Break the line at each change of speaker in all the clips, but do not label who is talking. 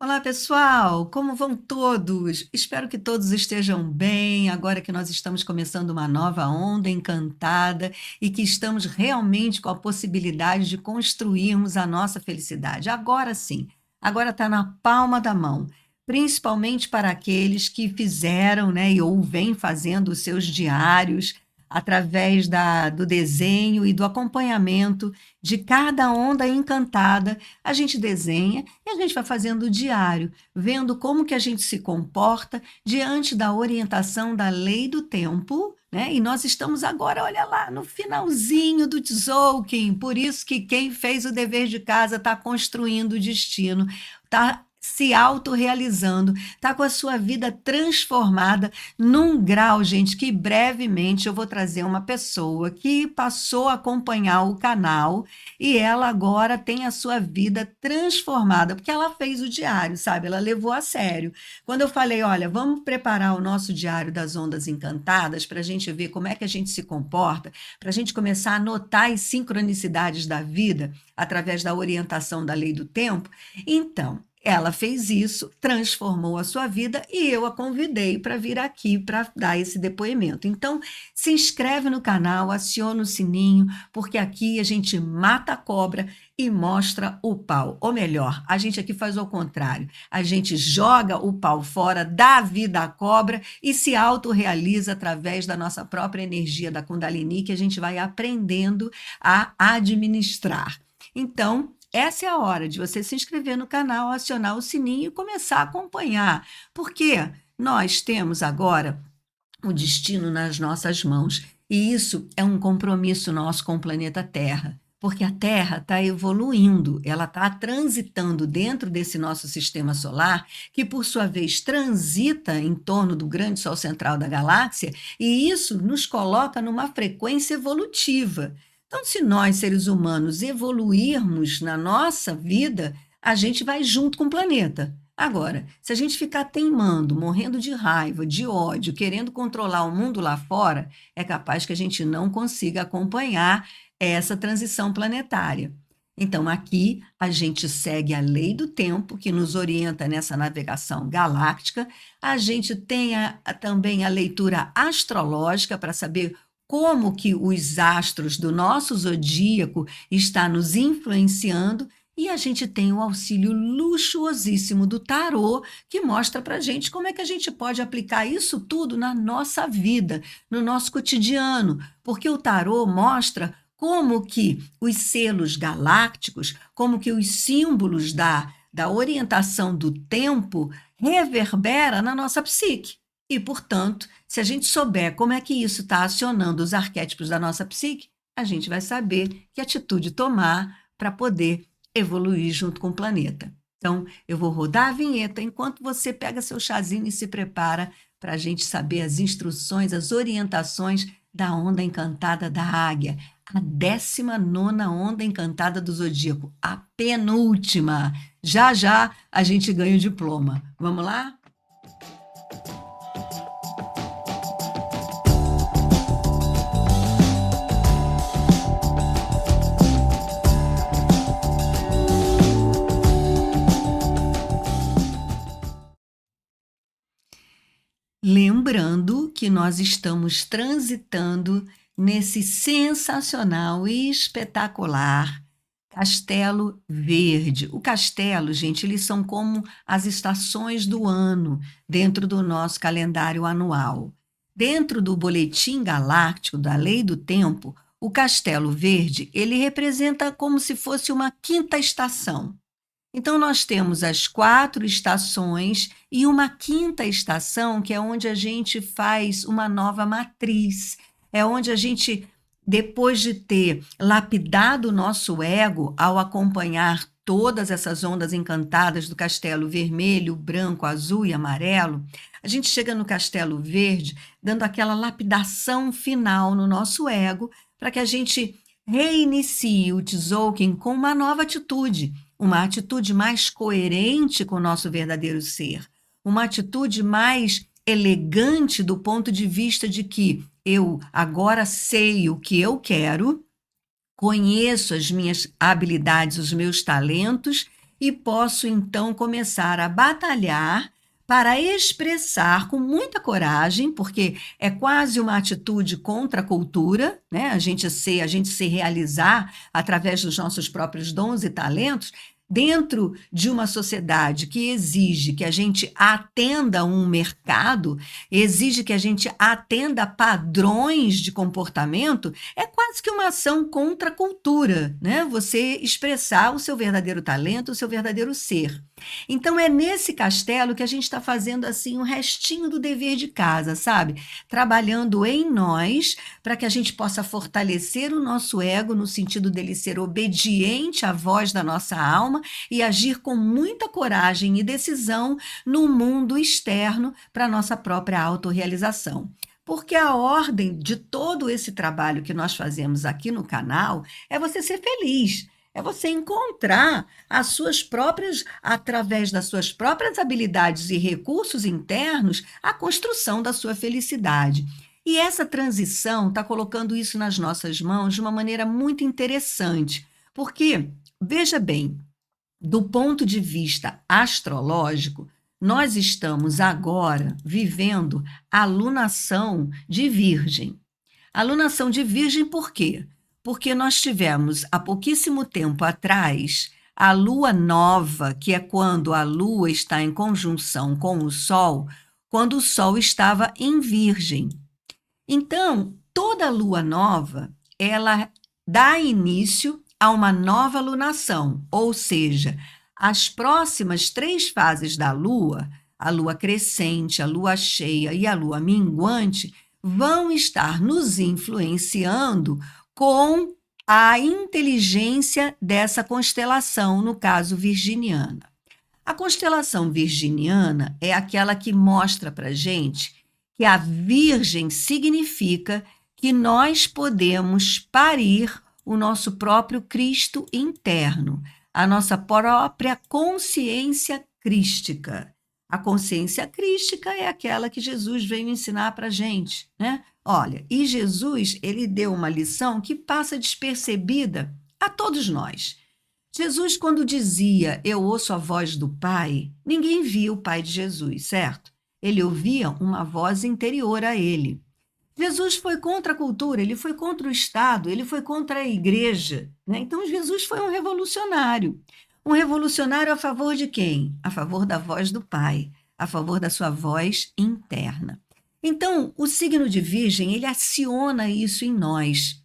Olá, pessoal! Como vão todos? Espero que todos estejam bem, agora que nós estamos começando uma nova onda encantada e que estamos realmente com a possibilidade de construirmos a nossa felicidade. Agora sim, agora está na palma da mão, principalmente para aqueles que fizeram, né, ou vêm fazendo os seus diários através do desenho e do acompanhamento de cada onda encantada. A gente desenha e a gente vai fazendo o diário, vendo como que a gente se comporta diante da orientação da lei do tempo, né? E nós estamos agora, olha lá, no finalzinho do Tzolk'in, por isso que quem fez o dever de casa está construindo o destino, está se autorrealizando, está com a sua vida transformada num grau, gente, que brevemente eu vou trazer uma pessoa que passou a acompanhar o canal e ela agora tem a sua vida transformada, porque ela fez o diário, sabe? Ela levou a sério. Quando eu falei, olha, vamos preparar o nosso diário das ondas encantadas para a gente ver como é que a gente se comporta, para a gente começar a notar as sincronicidades da vida através da orientação da lei do tempo. Então, ela fez isso, transformou a sua vida e eu a convidei para vir aqui para dar esse depoimento. Então, se inscreve no canal, aciona o sininho, porque aqui a gente mata a cobra e mostra o pau. Ou melhor, a gente aqui faz o contrário. A gente joga o pau fora, dá vida à cobra e se autorrealiza através da nossa própria energia da Kundalini, que a gente vai aprendendo a administrar. Então, essa é a hora de você se inscrever no canal, acionar o sininho e começar a acompanhar, porque nós temos agora o destino nas nossas mãos e isso é um compromisso nosso com o planeta Terra, porque a Terra está evoluindo, ela está transitando dentro desse nosso sistema solar, que por sua vez transita em torno do grande Sol central da galáxia, e isso nos coloca numa frequência evolutiva. Então, se nós, seres humanos, evoluirmos na nossa vida, a gente vai junto com o planeta. Agora, se a gente ficar teimando, morrendo de raiva, de ódio, querendo controlar o mundo lá fora, é capaz que a gente não consiga acompanhar essa transição planetária. Então, aqui a gente segue a lei do tempo, que nos orienta nessa navegação galáctica. A gente tem também a leitura astrológica para saber como que os astros do nosso zodíaco estão nos influenciando, e a gente tem o auxílio luxuosíssimo do tarô, que mostra para a gente como é que a gente pode aplicar isso tudo na nossa vida, no nosso cotidiano, porque o tarô mostra como que os selos galácticos, como que os símbolos da orientação do tempo reverbera na nossa psique. E, portanto, se a gente souber como é que isso está acionando os arquétipos da nossa psique, a gente vai saber que atitude tomar para poder evoluir junto com o planeta. Então, eu vou rodar a vinheta enquanto você pega seu chazinho e se prepara para a gente saber as instruções, as orientações da onda encantada da águia, a 19ª onda encantada do zodíaco, a penúltima. Já já a gente ganha o diploma. Vamos lá? Lembrando que nós estamos transitando nesse sensacional e espetacular Castelo Verde. O castelo, gente, eles são como as estações do ano dentro do nosso calendário anual. Dentro do boletim galáctico da Lei do Tempo, o Castelo Verde, ele representa como se fosse uma quinta estação. Então, nós temos as 4 estações e uma quinta estação, que é onde a gente faz uma nova matriz. É onde a gente, depois de ter lapidado o nosso ego ao acompanhar todas essas ondas encantadas do castelo vermelho, branco, azul e amarelo, a gente chega no castelo verde, dando aquela lapidação final no nosso ego, para que a gente reinicie o Tzolk'in com uma nova atitude, uma atitude mais coerente com o nosso verdadeiro ser, uma atitude mais elegante do ponto de vista de que eu agora sei o que eu quero, conheço as minhas habilidades, os meus talentos e posso então começar a batalhar para expressar com muita coragem, porque é quase uma atitude contra a cultura, né? A gente se realizar através dos nossos próprios dons e talentos, dentro de uma sociedade que exige que a gente atenda a um mercado, exige que a gente atenda a padrões de comportamento, é quase que uma ação contra a cultura, né? Você expressar o seu verdadeiro talento, o seu verdadeiro ser. Então é nesse castelo que a gente está fazendo assim um restinho do dever de casa, sabe? Trabalhando em nós para que a gente possa fortalecer o nosso ego no sentido dele ser obediente à voz da nossa alma e agir com muita coragem e decisão no mundo externo para nossa própria autorrealização. Porque a ordem de todo esse trabalho que nós fazemos aqui no canal é você ser feliz. É você encontrar as suas próprias, através das suas próprias habilidades e recursos internos, a construção da sua felicidade. E essa transição está colocando isso nas nossas mãos de uma maneira muito interessante, porque, veja bem, do ponto de vista astrológico, nós estamos agora vivendo a lunação de Virgem. A lunação de Virgem por quê? Porque nós tivemos há pouquíssimo tempo atrás a lua nova, que é quando a lua está em conjunção com o sol, quando o sol estava em Virgem. Então, toda lua nova, ela dá início a uma nova lunação, ou seja, as próximas 3 fases da lua, a lua crescente, a lua cheia e a lua minguante, vão estar nos influenciando com a inteligência dessa constelação, no caso virginiana. A constelação virginiana é aquela que mostra para gente que a Virgem significa que nós podemos parir o nosso próprio Cristo interno, a nossa própria consciência crística. A consciência crística é aquela que Jesus veio ensinar para a gente, né? Olha, e Jesus, ele deu uma lição que passa despercebida a todos nós. Jesus, quando dizia, eu ouço a voz do Pai, ninguém via o Pai de Jesus, certo? Ele ouvia uma voz interior a ele. Jesus foi contra a cultura, ele foi contra o Estado, ele foi contra a igreja, né? Então, Jesus foi um revolucionário. Um revolucionário a favor de quem? A favor da voz do Pai, a favor da sua voz interna. Então, o signo de Virgem, ele aciona isso em nós.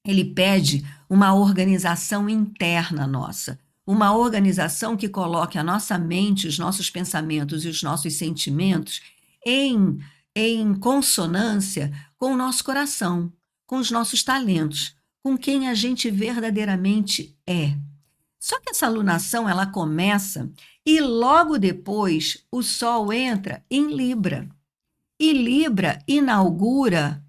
Ele pede uma organização interna nossa, uma organização que coloque a nossa mente, os nossos pensamentos e os nossos sentimentos em consonância com o nosso coração, com os nossos talentos, com quem a gente verdadeiramente é. Só que essa alunação, ela começa e logo depois o Sol entra em Libra. E Libra inaugura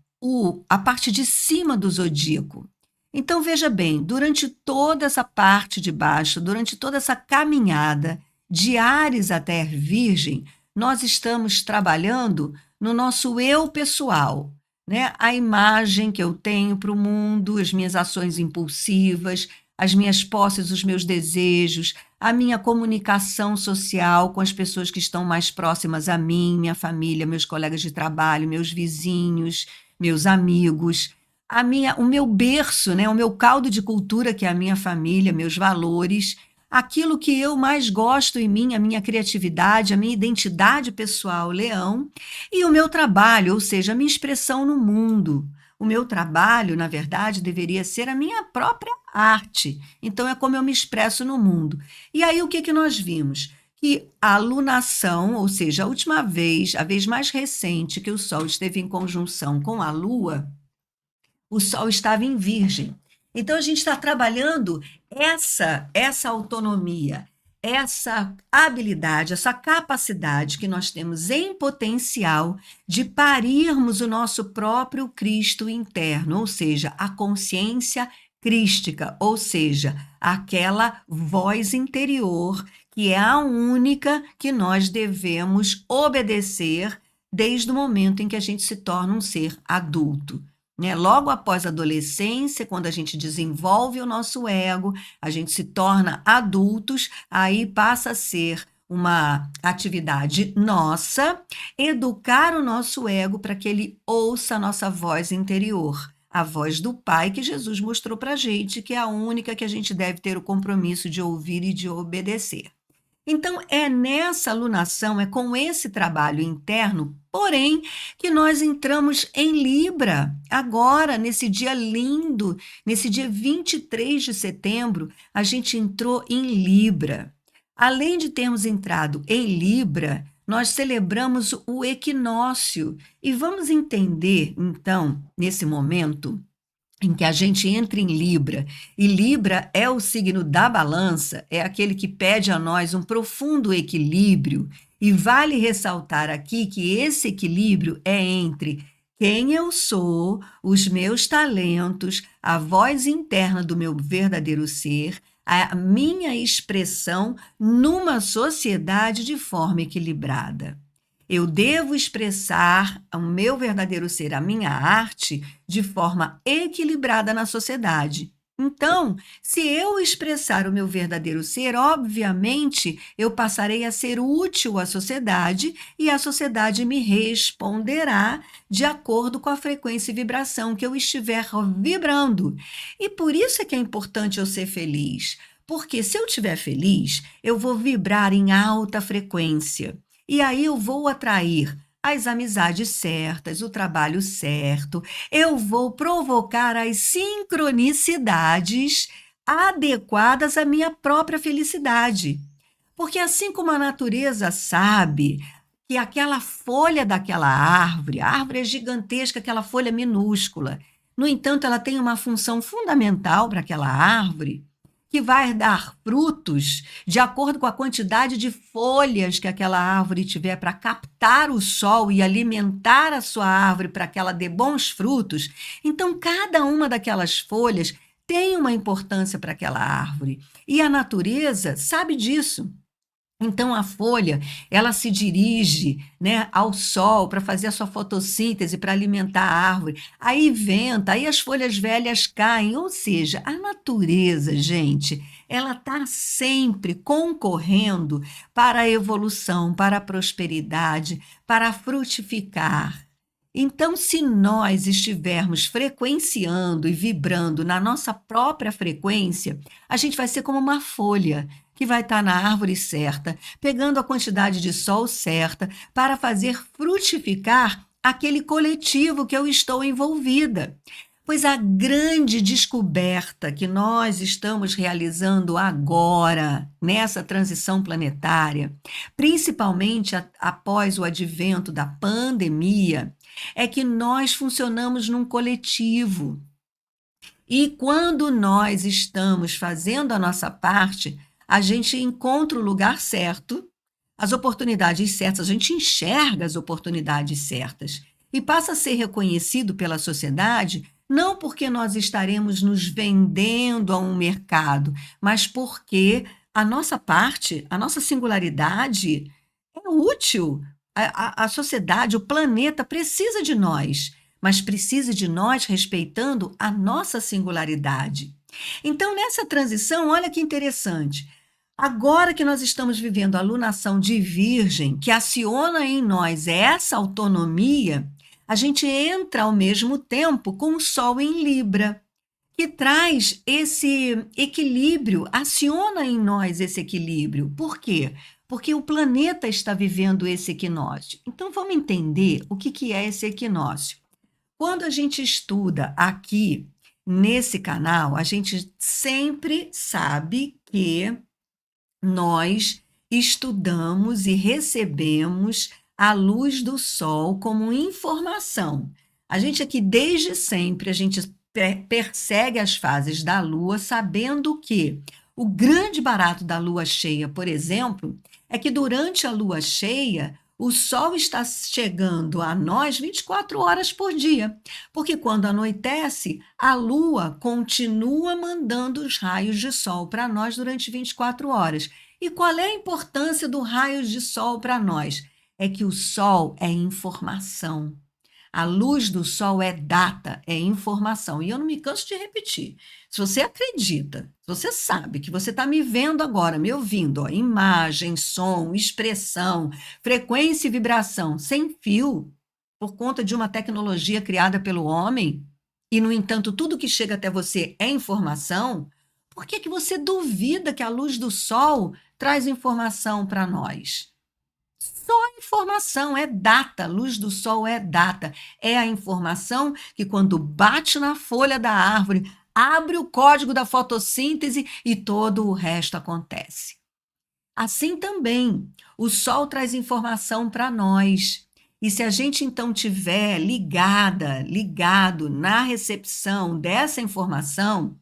a parte de cima do zodíaco. Então, veja bem, durante toda essa parte de baixo, durante toda essa caminhada de Áries até Virgem, nós estamos trabalhando no nosso eu pessoal, né? A imagem que eu tenho para o mundo, as minhas ações impulsivas, as minhas posses, os meus desejos, a minha comunicação social com as pessoas que estão mais próximas a mim, minha família, meus colegas de trabalho, meus vizinhos, meus amigos, o meu berço, né, o meu caldo de cultura, que é a minha família, meus valores, aquilo que eu mais gosto em mim, a minha criatividade, a minha identidade pessoal, leão, e o meu trabalho, ou seja, a minha expressão no mundo. O meu trabalho, na verdade, deveria ser a minha própria arte. Então, é como eu me expresso no mundo. E aí, o que que nós vimos? Que a lunação, ou seja, a última vez, a vez mais recente que o Sol esteve em conjunção com a Lua, o Sol estava em Virgem. Então, a gente está trabalhando essa autonomia, essa habilidade, essa capacidade que nós temos em potencial de parirmos o nosso próprio Cristo interno, ou seja, a consciência crística, ou seja, aquela voz interior que é a única que nós devemos obedecer desde o momento em que a gente se torna um ser adulto. né? Logo após a adolescência, quando a gente desenvolve o nosso ego, a gente se torna adultos, aí passa a ser uma atividade nossa, educar o nosso ego para que ele ouça a nossa voz interior, a voz do Pai que Jesus mostrou para a gente, que é a única que a gente deve ter o compromisso de ouvir e de obedecer. Então, é nessa alunação, é com esse trabalho interno, porém, que nós entramos em Libra. Agora, nesse dia lindo, nesse dia 23 de setembro, a gente entrou em Libra. Além de termos entrado em Libra, nós celebramos o equinócio. E vamos entender, então, nesse momento, em que a gente entra em Libra, e Libra é o signo da balança, é aquele que pede a nós um profundo equilíbrio, e vale ressaltar aqui que esse equilíbrio é entre quem eu sou, os meus talentos, a voz interna do meu verdadeiro ser, a minha expressão numa sociedade de forma equilibrada. Eu devo expressar o meu verdadeiro ser, a minha arte, de forma equilibrada na sociedade. Então, se eu expressar o meu verdadeiro ser, obviamente eu passarei a ser útil à sociedade e a sociedade me responderá de acordo com a frequência e vibração que eu estiver vibrando. E por isso é que é importante eu ser feliz, porque se eu estiver feliz, eu vou vibrar em alta frequência. E aí eu vou atrair as amizades certas, o trabalho certo, eu vou provocar as sincronicidades adequadas à minha própria felicidade. Porque assim como a natureza sabe que aquela folha daquela árvore, a árvore é gigantesca, aquela folha minúscula, no entanto, ela tem uma função fundamental para aquela árvore, que vai dar frutos de acordo com a quantidade de folhas que aquela árvore tiver para captar o sol e alimentar a sua árvore para que ela dê bons frutos. Então, cada uma daquelas folhas tem uma importância para aquela árvore. E a natureza sabe disso. Então a folha, ela se dirige, né, ao sol para fazer a sua fotossíntese, para alimentar a árvore. Aí venta, aí as folhas velhas caem, ou seja, a natureza, gente, ela está sempre concorrendo para a evolução, para a prosperidade, para frutificar. Então, se nós estivermos frequenciando e vibrando na nossa própria frequência, a gente vai ser como uma folha que vai estar na árvore certa, pegando a quantidade de sol certa para fazer frutificar aquele coletivo que eu estou envolvida. Pois a grande descoberta que nós estamos realizando agora, nessa transição planetária, principalmente após o advento da pandemia, é que nós funcionamos num coletivo. E quando nós estamos fazendo a nossa parte, a gente encontra o lugar certo, as oportunidades certas, a gente enxerga as oportunidades certas e passa a ser reconhecido pela sociedade, não porque nós estaremos nos vendendo a um mercado, mas porque a nossa parte, a nossa singularidade é útil. A sociedade, o planeta precisa de nós, mas precisa de nós respeitando a nossa singularidade. Então, nessa transição, olha que interessante. Agora que nós estamos vivendo a lunação de Virgem, que aciona em nós essa autonomia, a gente entra ao mesmo tempo com o Sol em Libra, que traz esse equilíbrio, aciona em nós esse equilíbrio. Por quê? Porque o planeta está vivendo esse equinócio. Então, vamos entender o que é esse equinócio. Quando a gente estuda aqui nesse canal, a gente sempre sabe que nós estudamos e recebemos a luz do sol como informação. A gente aqui, desde sempre, a gente persegue as fases da lua, sabendo que o grande barato da lua cheia, por exemplo, é que durante a lua cheia, o sol está chegando a nós 24 horas por dia, porque quando anoitece, a lua continua mandando os raios de sol para nós durante 24 horas. E qual é a importância do raio de sol para nós? É que o sol é informação. A luz do sol é data, é informação. E eu não me canso de repetir. Se você acredita, se você sabe que você está me vendo agora, me ouvindo, ó, imagem, som, expressão, frequência e vibração sem fio, por conta de uma tecnologia criada pelo homem, e, no entanto, tudo que chega até você é informação, por que que você duvida que a luz do sol traz informação para nós? Só informação, é data, luz do sol é data. É a informação que, quando bate na folha da árvore, abre o código da fotossíntese e todo o resto acontece. Assim também, o sol traz informação para nós. E se a gente então tiver ligado na recepção dessa informação,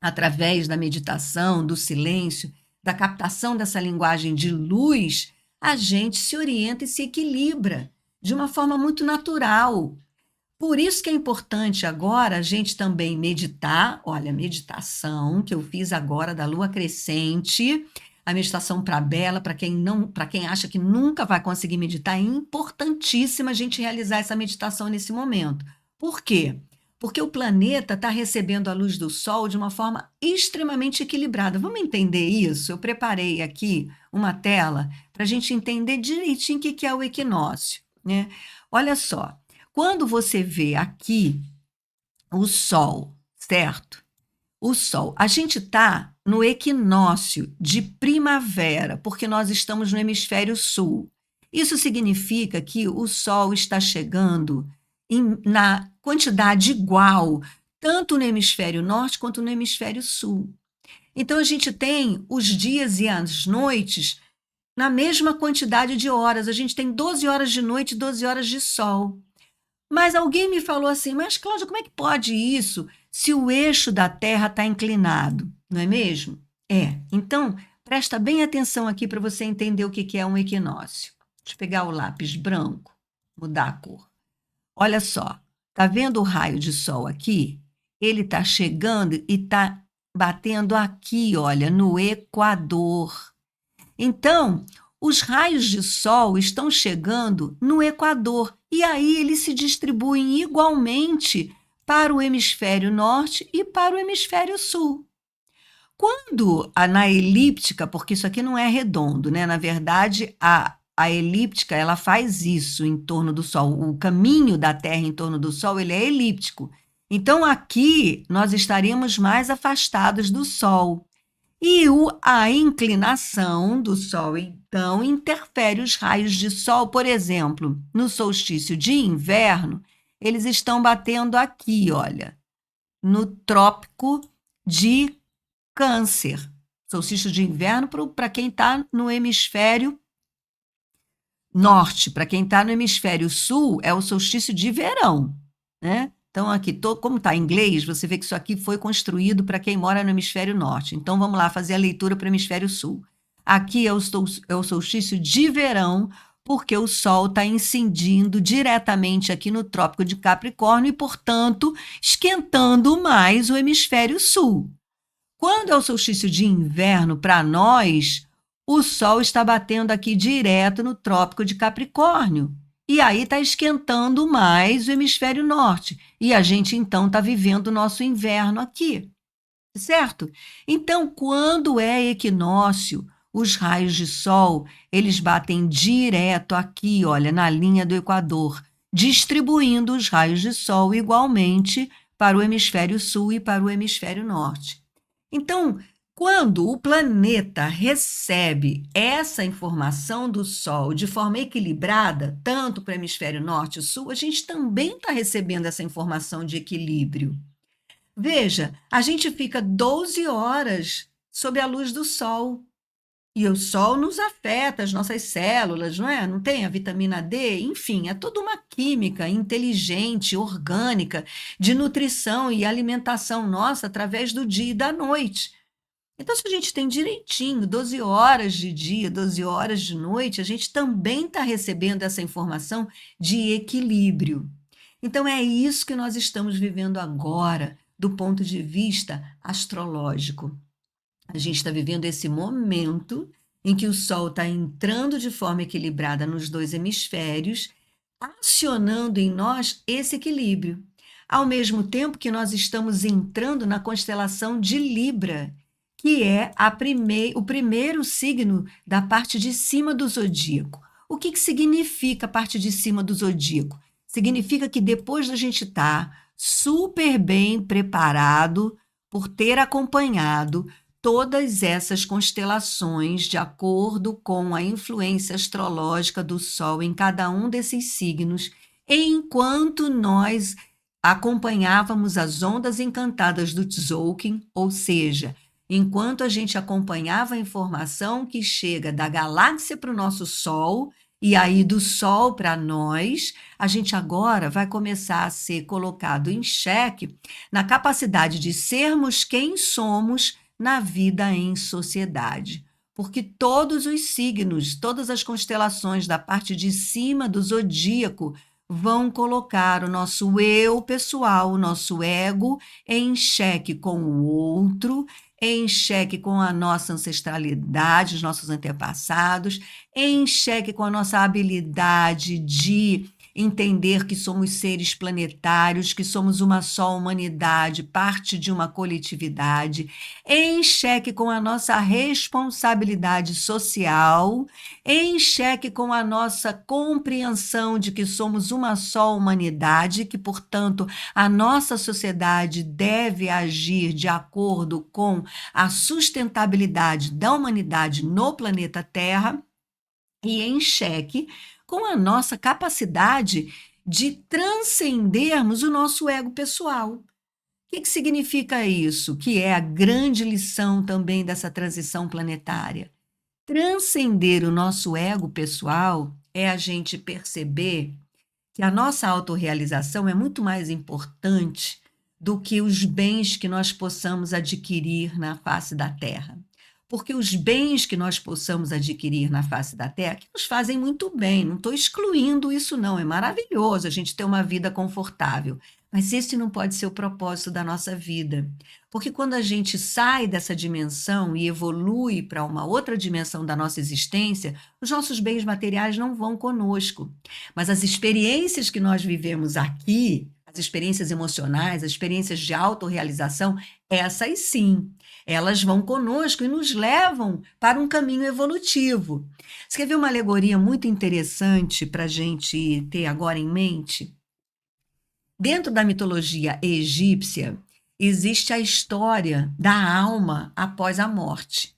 através da meditação, do silêncio, da captação dessa linguagem de luz, a gente se orienta e se equilibra de uma forma muito natural. Por isso que é importante agora a gente também meditar. Olha, a meditação que eu fiz agora da lua crescente, a meditação para Bela, para quem acha que nunca vai conseguir meditar, é importantíssima a gente realizar essa meditação nesse momento. Por quê? Porque o planeta está recebendo a luz do sol de uma forma extremamente equilibrada. Vamos entender isso? Eu preparei aqui uma tela para a gente entender direitinho o que é o equinócio, né? Olha só, quando você vê aqui o sol, certo? O sol, a gente está no equinócio de primavera, porque nós estamos no hemisfério sul. Isso significa que o sol está chegando na quantidade igual, tanto no hemisfério norte quanto no hemisfério sul. Então, a gente tem os dias e as noites na mesma quantidade de horas. A gente tem 12 horas de noite e 12 horas de sol. Mas alguém me falou assim, mas Cláudia, como é que pode isso se o eixo da Terra está inclinado? Não é mesmo? É. Então, presta bem atenção aqui para você entender o que é um equinócio. Deixa eu pegar o lápis branco, mudar a cor. Olha só, tá vendo o raio de sol aqui? Ele está chegando e está batendo aqui, olha, no Equador. Então, os raios de sol estão chegando no Equador e aí eles se distribuem igualmente para o hemisfério norte e para o hemisfério sul. Quando na elíptica, porque isso aqui não é redondo, né? Na verdade, a elíptica ela faz isso em torno do Sol. O caminho da Terra em torno do Sol ele é elíptico. Então, aqui nós estaríamos mais afastados do Sol. E a inclinação do Sol, então, interfere os raios de Sol. Por exemplo, no solstício de inverno, eles estão batendo aqui, olha, no trópico de Câncer. Solstício de inverno para quem está no hemisfério norte, para quem está no hemisfério sul, é o solstício de verão, né? Então, aqui, como está em inglês, você vê que isso aqui foi construído para quem mora no hemisfério norte. Então, vamos lá fazer a leitura para o hemisfério sul. Aqui é o solstício de verão, porque o Sol está incidindo diretamente aqui no Trópico de Capricórnio e, portanto, esquentando mais o hemisfério sul. Quando é o solstício de inverno para nós, o Sol está batendo aqui direto no Trópico de Capricórnio. E aí está esquentando mais o hemisfério norte. E a gente, então, está vivendo o nosso inverno aqui. Certo? Então, quando é equinócio, os raios de sol, eles batem direto aqui, olha, na linha do Equador, distribuindo os raios de sol igualmente para o hemisfério sul e para o hemisfério norte. Então, quando o planeta recebe essa informação do Sol de forma equilibrada, tanto para o hemisfério norte e sul, a gente também está recebendo essa informação de equilíbrio. Veja, a gente fica 12 horas sob a luz do Sol. E o Sol nos afeta, as nossas células, não é? Não tem a vitamina D? Enfim, é toda uma química inteligente, orgânica, de nutrição e alimentação nossa através do dia e da noite. Então, se a gente tem direitinho 12 horas de dia, 12 horas de noite, a gente também está recebendo essa informação de equilíbrio. Então, é isso que nós estamos vivendo agora, do ponto de vista astrológico. A gente está vivendo esse momento em que o Sol está entrando de forma equilibrada nos dois hemisférios, acionando em nós esse equilíbrio. Ao mesmo tempo que nós estamos entrando na constelação de Libra, que é o primeiro signo da parte de cima do zodíaco. O que significa a parte de cima do zodíaco? Significa que depois da gente estar super bem preparado por ter acompanhado todas essas constelações de acordo com a influência astrológica do Sol em cada um desses signos, enquanto nós acompanhávamos as ondas encantadas do Tzolk'in, ou seja, enquanto a gente acompanhava a informação que chega da galáxia para o nosso Sol, e aí do Sol para nós, a gente agora vai começar a ser colocado em xeque na capacidade de sermos quem somos na vida em sociedade. Porque todos os signos, todas as constelações da parte de cima do zodíaco vão colocar o nosso eu pessoal, o nosso ego em xeque com o outro, em xeque com a nossa ancestralidade, os nossos antepassados, em xeque com a nossa habilidade de entender que somos seres planetários, que somos uma só humanidade, parte de uma coletividade, em xeque com a nossa responsabilidade social, em xeque com a nossa compreensão de que somos uma só humanidade, que, portanto, a nossa sociedade deve agir de acordo com a sustentabilidade da humanidade no planeta Terra, e em xeque com a nossa capacidade de transcendermos o nosso ego pessoal. O que significa isso? Que é a grande lição também dessa transição planetária. Transcender o nosso ego pessoal é a gente perceber que a nossa autorrealização é muito mais importante do que os bens que nós possamos adquirir na face da Terra. Porque os bens que nós possamos adquirir na face da Terra, que nos fazem muito bem, não estou excluindo isso não, é maravilhoso a gente ter uma vida confortável, mas esse não pode ser o propósito da nossa vida. Porque quando a gente sai dessa dimensão e evolui para uma outra dimensão da nossa existência, os nossos bens materiais não vão conosco. Mas as experiências que nós vivemos aqui, as experiências emocionais, as experiências de autorrealização, essas sim, elas vão conosco e nos levam para um caminho evolutivo. Você quer ver uma alegoria muito interessante para a gente ter agora em mente? Dentro da mitologia egípcia, existe a história da alma após a morte.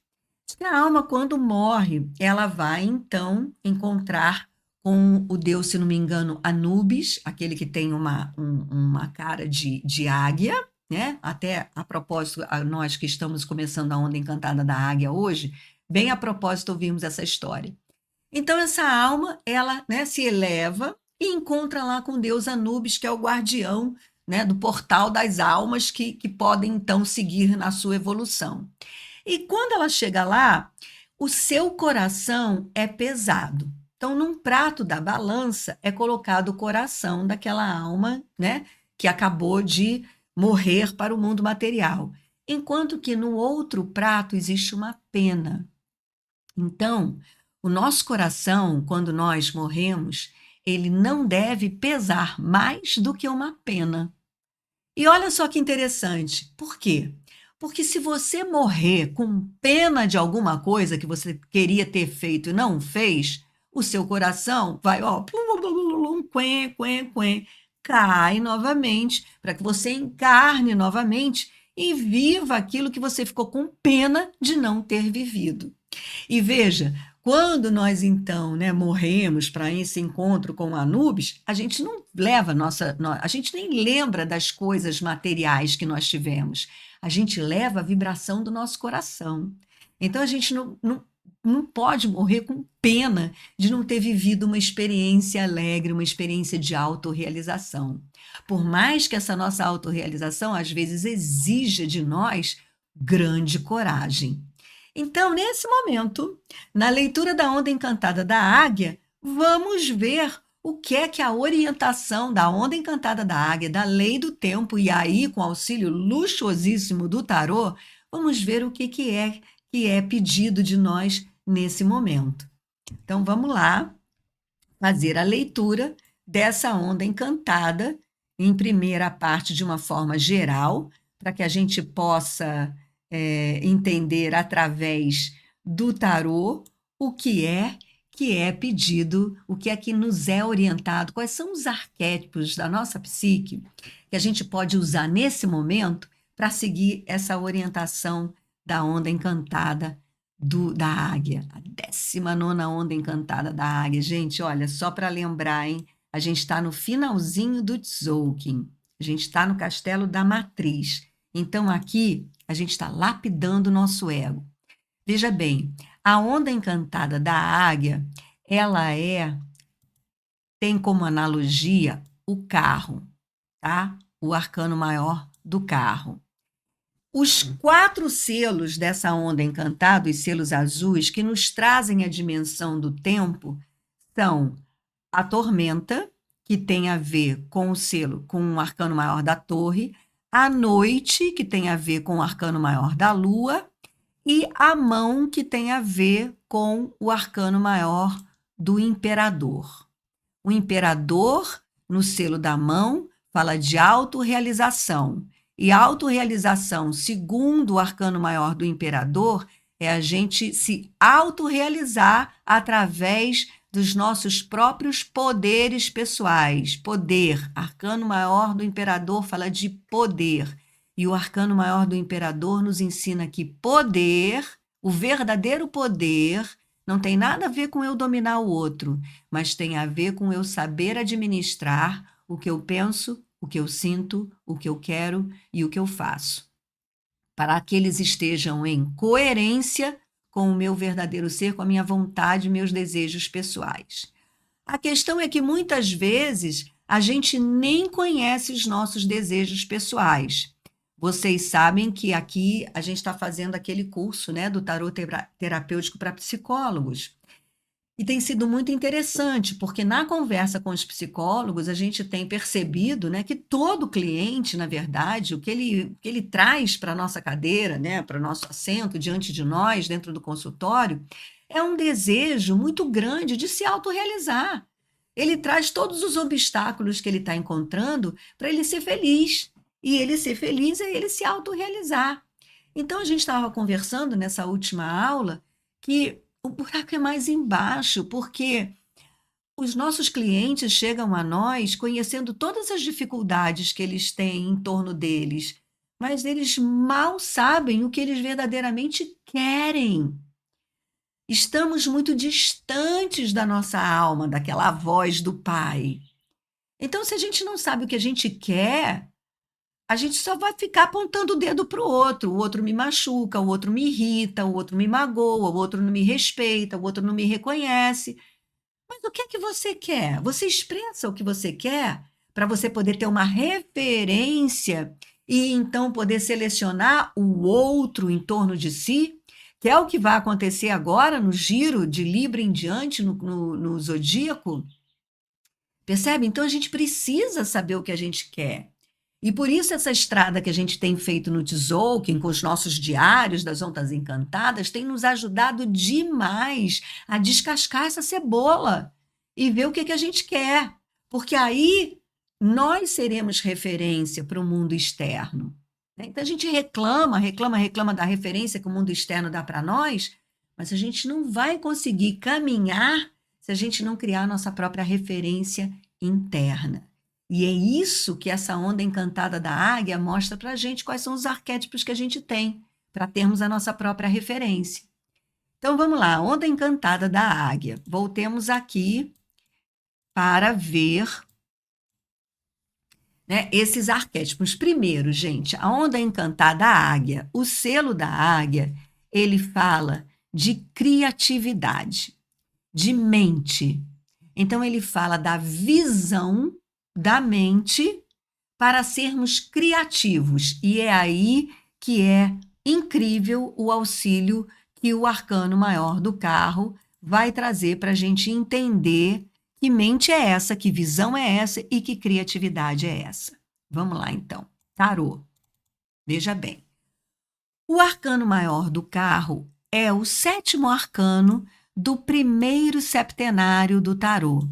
A alma, quando morre, ela vai então encontrar com o deus, se não me engano, Anubis, aquele que tem uma cara de águia, né? Até a propósito, nós que estamos começando a onda encantada da águia hoje, bem a propósito ouvimos essa história. Então essa alma, ela, né, se eleva e encontra lá com o deus Anubis, que é o guardião, né, do portal das almas que podem então seguir na sua evolução. E quando ela chega lá, o seu coração é pesado. Então, num prato da balança é colocado o coração daquela alma, né, que acabou de morrer para o mundo material, enquanto que no outro prato existe uma pena. Então, o nosso coração, quando nós morremos, ele não deve pesar mais do que uma pena. E olha só que interessante. Por quê? Porque se você morrer com pena de alguma coisa que você queria ter feito e não fez, o seu coração vai, ó, plum, plum, plum, quen, quen, quen, cai novamente, para que você encarne novamente e viva aquilo que você ficou com pena de não ter vivido. E veja, quando nós então, né, morremos para esse encontro com Anubis, a gente não leva a gente nem lembra das coisas materiais que nós tivemos. A gente leva a vibração do nosso coração. Então a gente não pode morrer com pena de não ter vivido uma experiência alegre, uma experiência de autorrealização. Por mais que essa nossa autorrealização às vezes exija de nós grande coragem. Então, nesse momento, na leitura da onda encantada da águia, vamos ver o que é que a orientação da onda encantada da águia, da lei do tempo, e aí, com auxílio luxuosíssimo do tarô, vamos ver o que é pedido de nós nesse momento. Então, vamos lá fazer a leitura dessa onda encantada, em primeira parte de uma forma geral, para que a gente possa entender através do tarô o que é pedido, o que é que nos é orientado, quais são os arquétipos da nossa psique que a gente pode usar nesse momento para seguir essa orientação da onda encantada da águia, a 19ª onda encantada da águia. Gente, olha, só para lembrar, hein? A gente está no finalzinho do Tzolk'in, a gente está no castelo da matriz. Então, aqui, a gente está lapidando o nosso ego. Veja bem, a onda encantada da águia, ela tem como analogia o carro, tá? O arcano maior do carro. Os 4 selos dessa onda encantada, os selos azuis, que nos trazem a dimensão do tempo, são a tormenta, que tem a ver com o selo, com o arcano maior da torre, a noite, que tem a ver com o arcano maior da lua, e a mão, que tem a ver com o arcano maior do imperador. O imperador, no selo da mão, fala de autorrealização. E autorrealização, segundo o arcano maior do imperador, é a gente se autorrealizar através dos nossos próprios poderes pessoais. Poder, arcano maior do imperador fala de poder. E o arcano maior do imperador nos ensina que poder, o verdadeiro poder, não tem nada a ver com eu dominar o outro, mas tem a ver com eu saber administrar o que eu penso, o que eu sinto, o que eu quero e o que eu faço, para que eles estejam em coerência com o meu verdadeiro ser, com a minha vontade e meus desejos pessoais. A questão é que muitas vezes a gente nem conhece os nossos desejos pessoais. Vocês sabem que aqui a gente está fazendo aquele curso, né, do tarô terapêutico para psicólogos. E tem sido muito interessante, porque na conversa com os psicólogos, a gente tem percebido, né, que todo cliente, na verdade, o que ele traz para a nossa cadeira, né, para o nosso assento diante de nós, dentro do consultório, é um desejo muito grande de se autorrealizar. Ele traz todos os obstáculos que ele está encontrando para ele ser feliz. E ele ser feliz é ele se autorrealizar. Então, a gente estava conversando nessa última aula que o buraco é mais embaixo, porque os nossos clientes chegam a nós conhecendo todas as dificuldades que eles têm em torno deles, mas eles mal sabem o que eles verdadeiramente querem. Estamos muito distantes da nossa alma, daquela voz do Pai. Então, se a gente não sabe o que a gente quer, a gente só vai ficar apontando o dedo para o outro me machuca, o outro me irrita, o outro me magoa, o outro não me respeita, o outro não me reconhece. Mas o que é que você quer? Você expressa o que você quer para você poder ter uma referência e então poder selecionar o outro em torno de si, que é o que vai acontecer agora no giro de Libra em diante, no zodíaco. Percebe? Então a gente precisa saber o que a gente quer. E por isso essa estrada que a gente tem feito no Tzolk'in, com os nossos diários das ondas encantadas, tem nos ajudado demais a descascar essa cebola e ver o que a gente quer. Porque aí nós seremos referência para o mundo externo. Então a gente reclama da referência que o mundo externo dá para nós, mas a gente não vai conseguir caminhar se a gente não criar a nossa própria referência interna. E é isso que essa onda encantada da águia mostra para a gente, quais são os arquétipos que a gente tem, para termos a nossa própria referência. Então vamos lá, onda encantada da águia. Voltemos aqui para ver, né, esses arquétipos. Primeiro, gente, a onda encantada da águia, o selo da águia, ele fala de criatividade, de mente. Então ele fala da visão da mente para sermos criativos. E é aí que é incrível o auxílio que o arcano maior do carro vai trazer para a gente entender que mente é essa, que visão é essa e que criatividade é essa. Vamos lá, então. Tarô. Veja bem. O arcano maior do carro é o 7º arcano do primeiro septenário do tarô.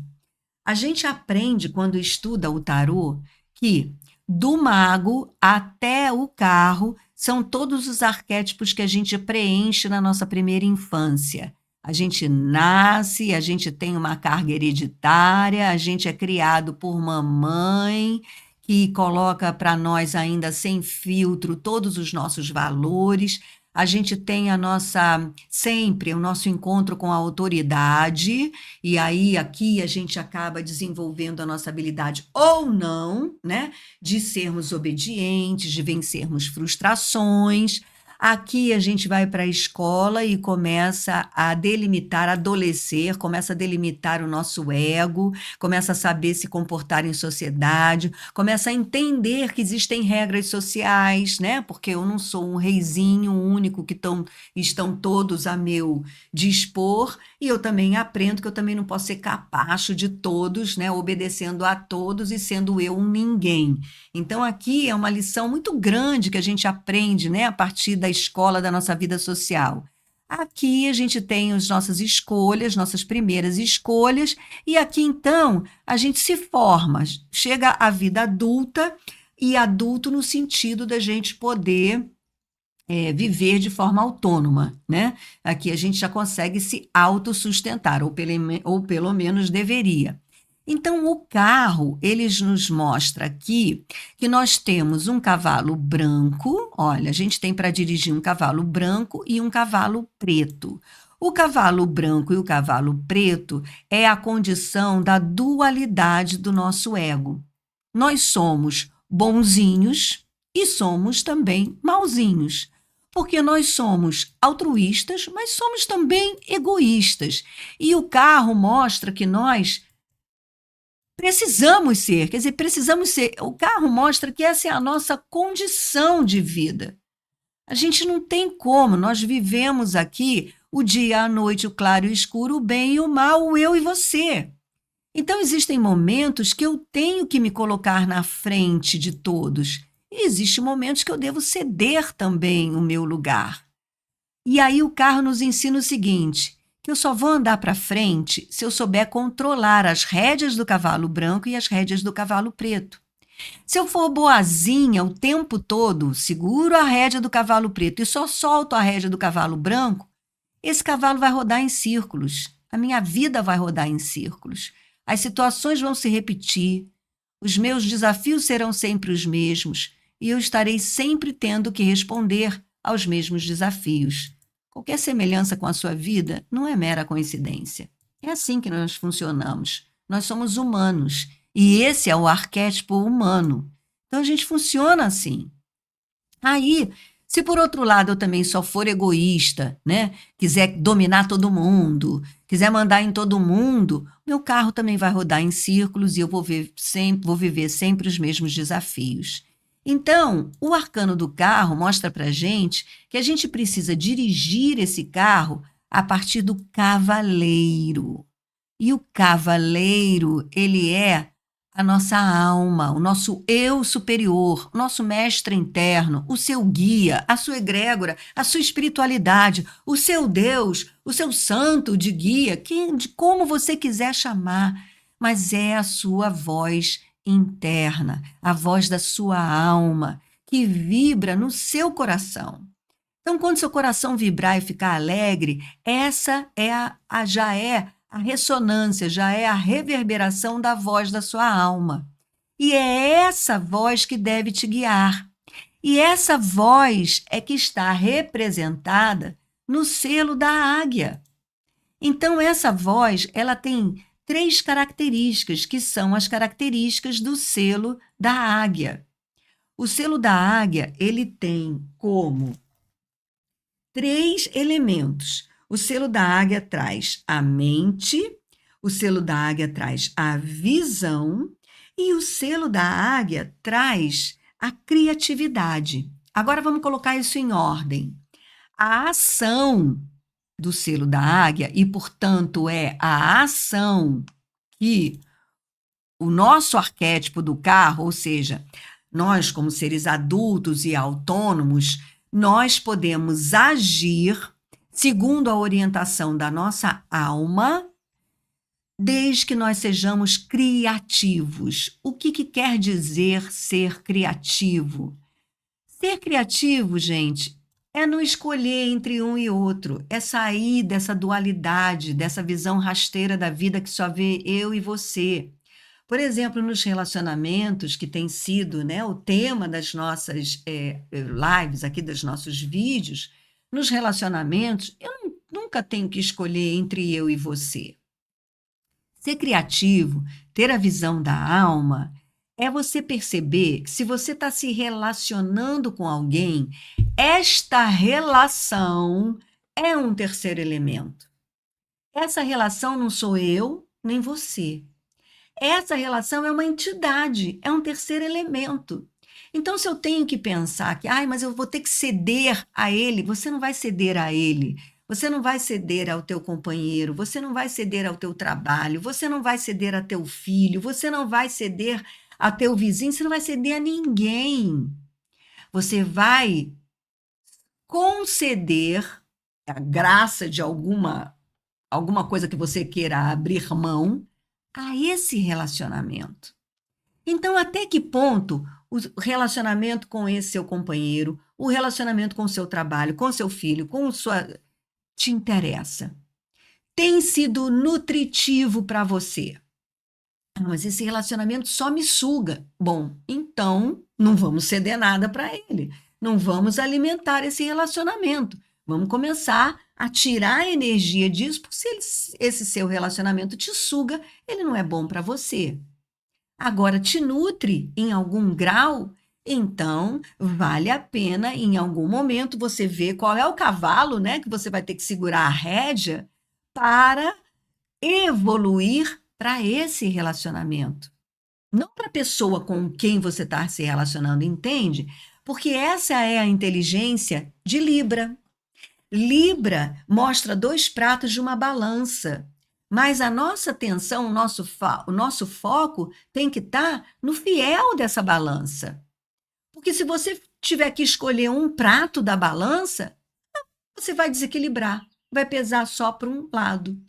A gente aprende quando estuda o tarô que do mago até o carro são todos os arquétipos que a gente preenche na nossa primeira infância. A gente nasce, a gente tem uma carga hereditária, a gente é criado por mamãe, que coloca para nós ainda sem filtro todos os nossos valores. A gente tem a nossa, sempre o nosso encontro com a autoridade, e aí aqui a gente acaba desenvolvendo a nossa habilidade ou não, né, de sermos obedientes, de vencermos frustrações. Aqui a gente vai para a escola e começa a delimitar, adolecer, começa a delimitar o nosso ego, começa a saber se comportar em sociedade, começa a entender que existem regras sociais, né? Porque eu não sou um reizinho único que estão todos a meu dispor, e eu também aprendo que eu também não posso ser capacho de todos, né? Obedecendo a todos e sendo eu um ninguém. Então, aqui é uma lição muito grande que a gente aprende, né, a partir da escola da nossa vida social. Aqui a gente tem as nossas escolhas, nossas primeiras escolhas, e aqui então a gente se forma, chega à vida adulta, e adulto no sentido da gente poder viver de forma autônoma, né? Aqui a gente já consegue se autossustentar, ou pelo menos deveria. Então, o carro, eles nos mostra aqui que nós temos um cavalo branco, olha, a gente tem para dirigir um cavalo branco e um cavalo preto. O cavalo branco e o cavalo preto é a condição da dualidade do nosso ego. Nós somos bonzinhos e somos também mauzinhos, porque nós somos altruístas, mas somos também egoístas. E o carro mostra que nós precisamos ser, quer dizer, precisamos ser. O carro mostra que essa é a nossa condição de vida. A gente não tem como, nós vivemos aqui o dia, a noite, o claro e o escuro, o bem e o mal, o eu e você. Então, existem momentos que eu tenho que me colocar na frente de todos, e existem momentos que eu devo ceder também o meu lugar. E aí o carro nos ensina o seguinte, que eu só vou andar para frente se eu souber controlar as rédeas do cavalo branco e as rédeas do cavalo preto. Se eu for boazinha o tempo todo, seguro a rédea do cavalo preto e só solto a rédea do cavalo branco, esse cavalo vai rodar em círculos. A minha vida vai rodar em círculos. As situações vão se repetir, os meus desafios serão sempre os mesmos e eu estarei sempre tendo que responder aos mesmos desafios. Qualquer semelhança com a sua vida não é mera coincidência. É assim que nós funcionamos. Nós somos humanos e esse é o arquétipo humano. Então a gente funciona assim. Aí, se por outro lado eu também só for egoísta, né, quiser dominar todo mundo, quiser mandar em todo mundo, meu carro também vai rodar em círculos e eu vou viver sempre os mesmos desafios. Então, o arcano do carro mostra para gente que a gente precisa dirigir esse carro a partir do cavaleiro. E o cavaleiro, ele é a nossa alma, o nosso eu superior, o nosso mestre interno, o seu guia, a sua egrégora, a sua espiritualidade, o seu Deus, o seu santo de guia, de como você quiser chamar, mas é a sua voz interna, a voz da sua alma, que vibra no seu coração. Então, quando seu coração vibrar e ficar alegre, essa já é a ressonância, já é a reverberação da voz da sua alma. E é essa voz que deve te guiar. E essa voz é que está representada no selo da águia. Então, essa voz, ela tem 3 características, que são as características do selo da águia. O selo da águia, ele tem como 3 elementos. O selo da águia traz a mente, o selo da águia traz a visão e o selo da águia traz a criatividade. Agora vamos colocar isso em ordem. A ação do selo da águia, e portanto é a ação que o nosso arquétipo do carro, ou seja, nós como seres adultos e autônomos, nós podemos agir segundo a orientação da nossa alma, desde que nós sejamos criativos. O que quer dizer ser criativo? Ser criativo, gente, é não escolher entre um e outro, é sair dessa dualidade, dessa visão rasteira da vida que só vê eu e você. Por exemplo, nos relacionamentos, que tem sido, né, o tema das nossas lives, aqui dos nossos vídeos, nos relacionamentos, eu nunca tenho que escolher entre eu e você. Ser criativo, ter a visão da alma, é você perceber que se você está se relacionando com alguém, esta relação é um terceiro elemento. Essa relação não sou eu nem você. Essa relação é uma entidade, é um terceiro elemento. Então, se eu tenho que pensar que, mas eu vou ter que ceder a ele, você não vai ceder a ele. Você não vai ceder ao teu companheiro, você não vai ceder ao teu trabalho, você não vai ceder a teu filho, você não vai ceder a teu vizinho, você não vai ceder a ninguém. Você vai conceder a graça de alguma coisa que você queira abrir mão a esse relacionamento. Então, até que ponto o relacionamento com esse seu companheiro, o relacionamento com o seu trabalho, com o seu filho, te interessa? Tem sido nutritivo para você? Mas esse relacionamento só me suga. Bom, então não vamos ceder nada para ele. Não vamos alimentar esse relacionamento. Vamos começar a tirar a energia disso, porque se esse seu relacionamento te suga, ele não é bom para você. Agora, te nutre em algum grau, então vale a pena, em algum momento, você ver qual é o cavalo, né, que você vai ter que segurar a rédea para evoluir para esse relacionamento. Não para a pessoa com quem você está se relacionando, entende? Porque essa é a inteligência de Libra. Libra mostra dois pratos de uma balança, mas a nossa atenção, o nosso foco tem que estar no fiel dessa balança. Porque se você tiver que escolher um prato da balança, você vai desequilibrar, vai pesar só para um lado.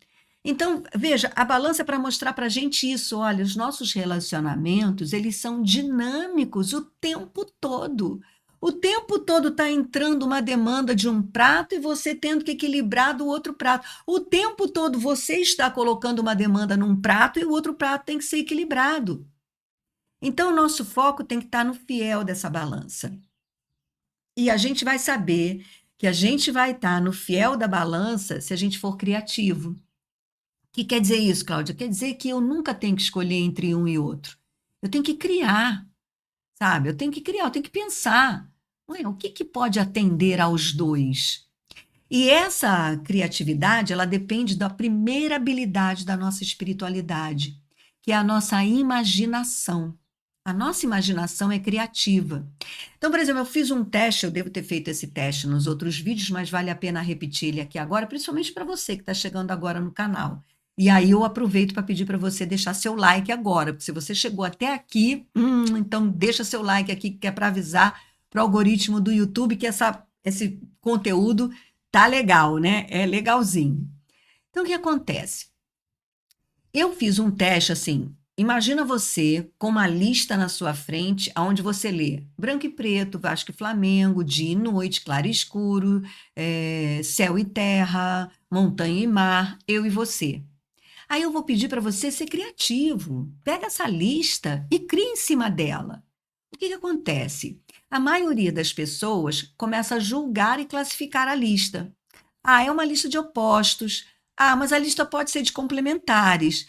Então, veja, a balança é para mostrar para a gente isso. Olha, os nossos relacionamentos, eles são dinâmicos o tempo todo. O tempo todo está entrando uma demanda de um prato e você tendo que equilibrar do outro prato. O tempo todo você está colocando uma demanda num prato e o outro prato tem que ser equilibrado. Então, o nosso foco tem que estar no fiel dessa balança. E a gente vai saber que a gente vai estar no fiel da balança se a gente for criativo. O que quer dizer isso, Cláudia? Quer dizer que eu nunca tenho que escolher entre um e outro. Eu tenho que criar, sabe? Eu tenho que criar, eu tenho que pensar. Ué, o que pode atender aos dois? E essa criatividade, ela depende da primeira habilidade da nossa espiritualidade, que é a nossa imaginação. A nossa imaginação é criativa. Então, por exemplo, eu fiz um teste, eu devo ter feito esse teste nos outros vídeos, mas vale a pena repetir ele aqui agora, principalmente para você que está chegando agora no canal. E aí eu aproveito para pedir para você deixar seu like agora, porque se você chegou até aqui, então deixa seu like aqui, que é para avisar para o algoritmo do YouTube que esse conteúdo tá legal, né? É legalzinho. Então, o que acontece? Eu fiz um teste assim. Imagina você com uma lista na sua frente, onde você lê branco e preto, Vasco e Flamengo, dia e noite, claro e escuro, céu e terra, montanha e mar, eu e você. Aí eu vou pedir para você ser criativo. Pega essa lista e cria em cima dela. O que acontece? A maioria das pessoas começa a julgar e classificar a lista. É uma lista de opostos. Mas a lista pode ser de complementares.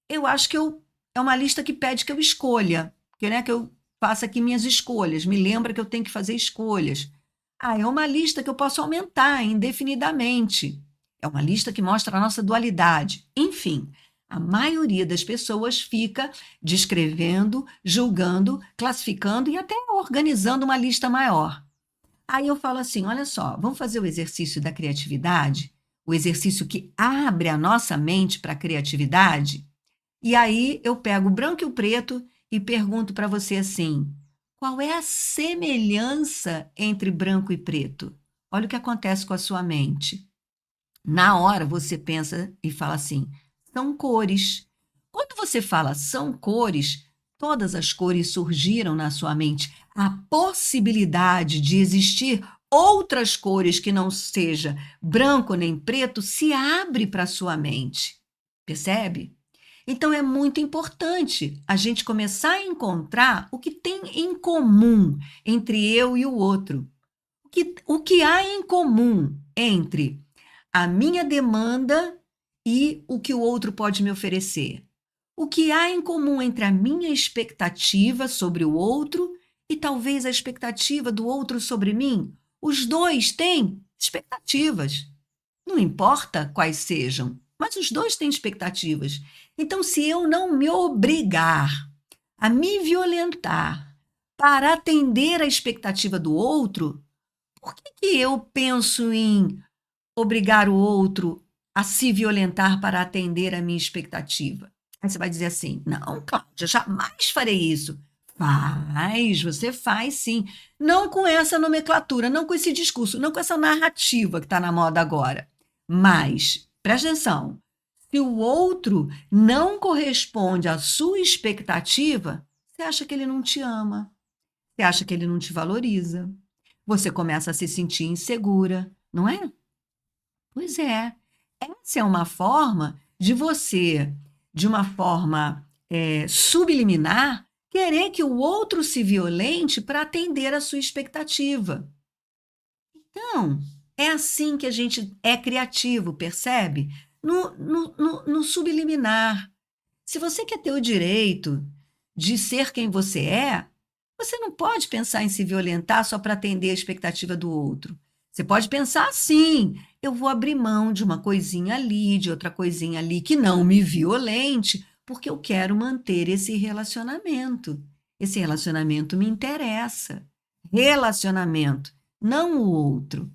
Eu acho que é uma lista que pede que eu escolha, que eu faça aqui minhas escolhas, me lembra que eu tenho que fazer escolhas. É uma lista que eu posso aumentar indefinidamente. É uma lista que mostra a nossa dualidade. Enfim, a maioria das pessoas fica descrevendo, julgando, classificando e até organizando uma lista maior. Aí eu falo assim, olha só, vamos fazer o exercício da criatividade? O exercício que abre a nossa mente para a criatividade? E aí eu pego o branco e o preto e pergunto para você assim, qual é a semelhança entre branco e preto? Olha o que acontece com a sua mente. Na hora você pensa e fala assim, são cores. Quando você fala são cores, todas as cores surgiram na sua mente. A possibilidade de existir outras cores que não seja branco nem preto se abre para a sua mente. Percebe? Então é muito importante a gente começar a encontrar o que tem em comum entre eu e o outro. O que há em comum entre a minha demanda e o que o outro pode me oferecer? O que há em comum entre a minha expectativa sobre o outro e talvez a expectativa do outro sobre mim? Os dois têm expectativas, não importa quais sejam, mas os dois têm expectativas. Então, se eu não me obrigar a me violentar para atender a expectativa do outro, por que eu penso em obrigar o outro a se violentar para atender a minha expectativa? Aí você vai dizer assim: não, Cláudia, jamais farei isso. Você faz sim. Não com essa nomenclatura, não com esse discurso, não com essa narrativa que está na moda agora. Mas, presta atenção, se o outro não corresponde à sua expectativa, você acha que ele não te ama, você acha que ele não te valoriza, você começa a se sentir insegura, não é? Pois é. Essa é uma forma de você, de uma forma subliminar, querer que o outro se violente para atender a sua expectativa. Então, é assim que a gente é criativo, percebe? No subliminar. Se você quer ter o direito de ser quem você é, você não pode pensar em se violentar só para atender a expectativa do outro. Você pode pensar assim: eu vou abrir mão de uma coisinha ali, de outra coisinha ali, que não me violente, porque eu quero manter esse relacionamento. Esse relacionamento me interessa. Relacionamento, não o outro.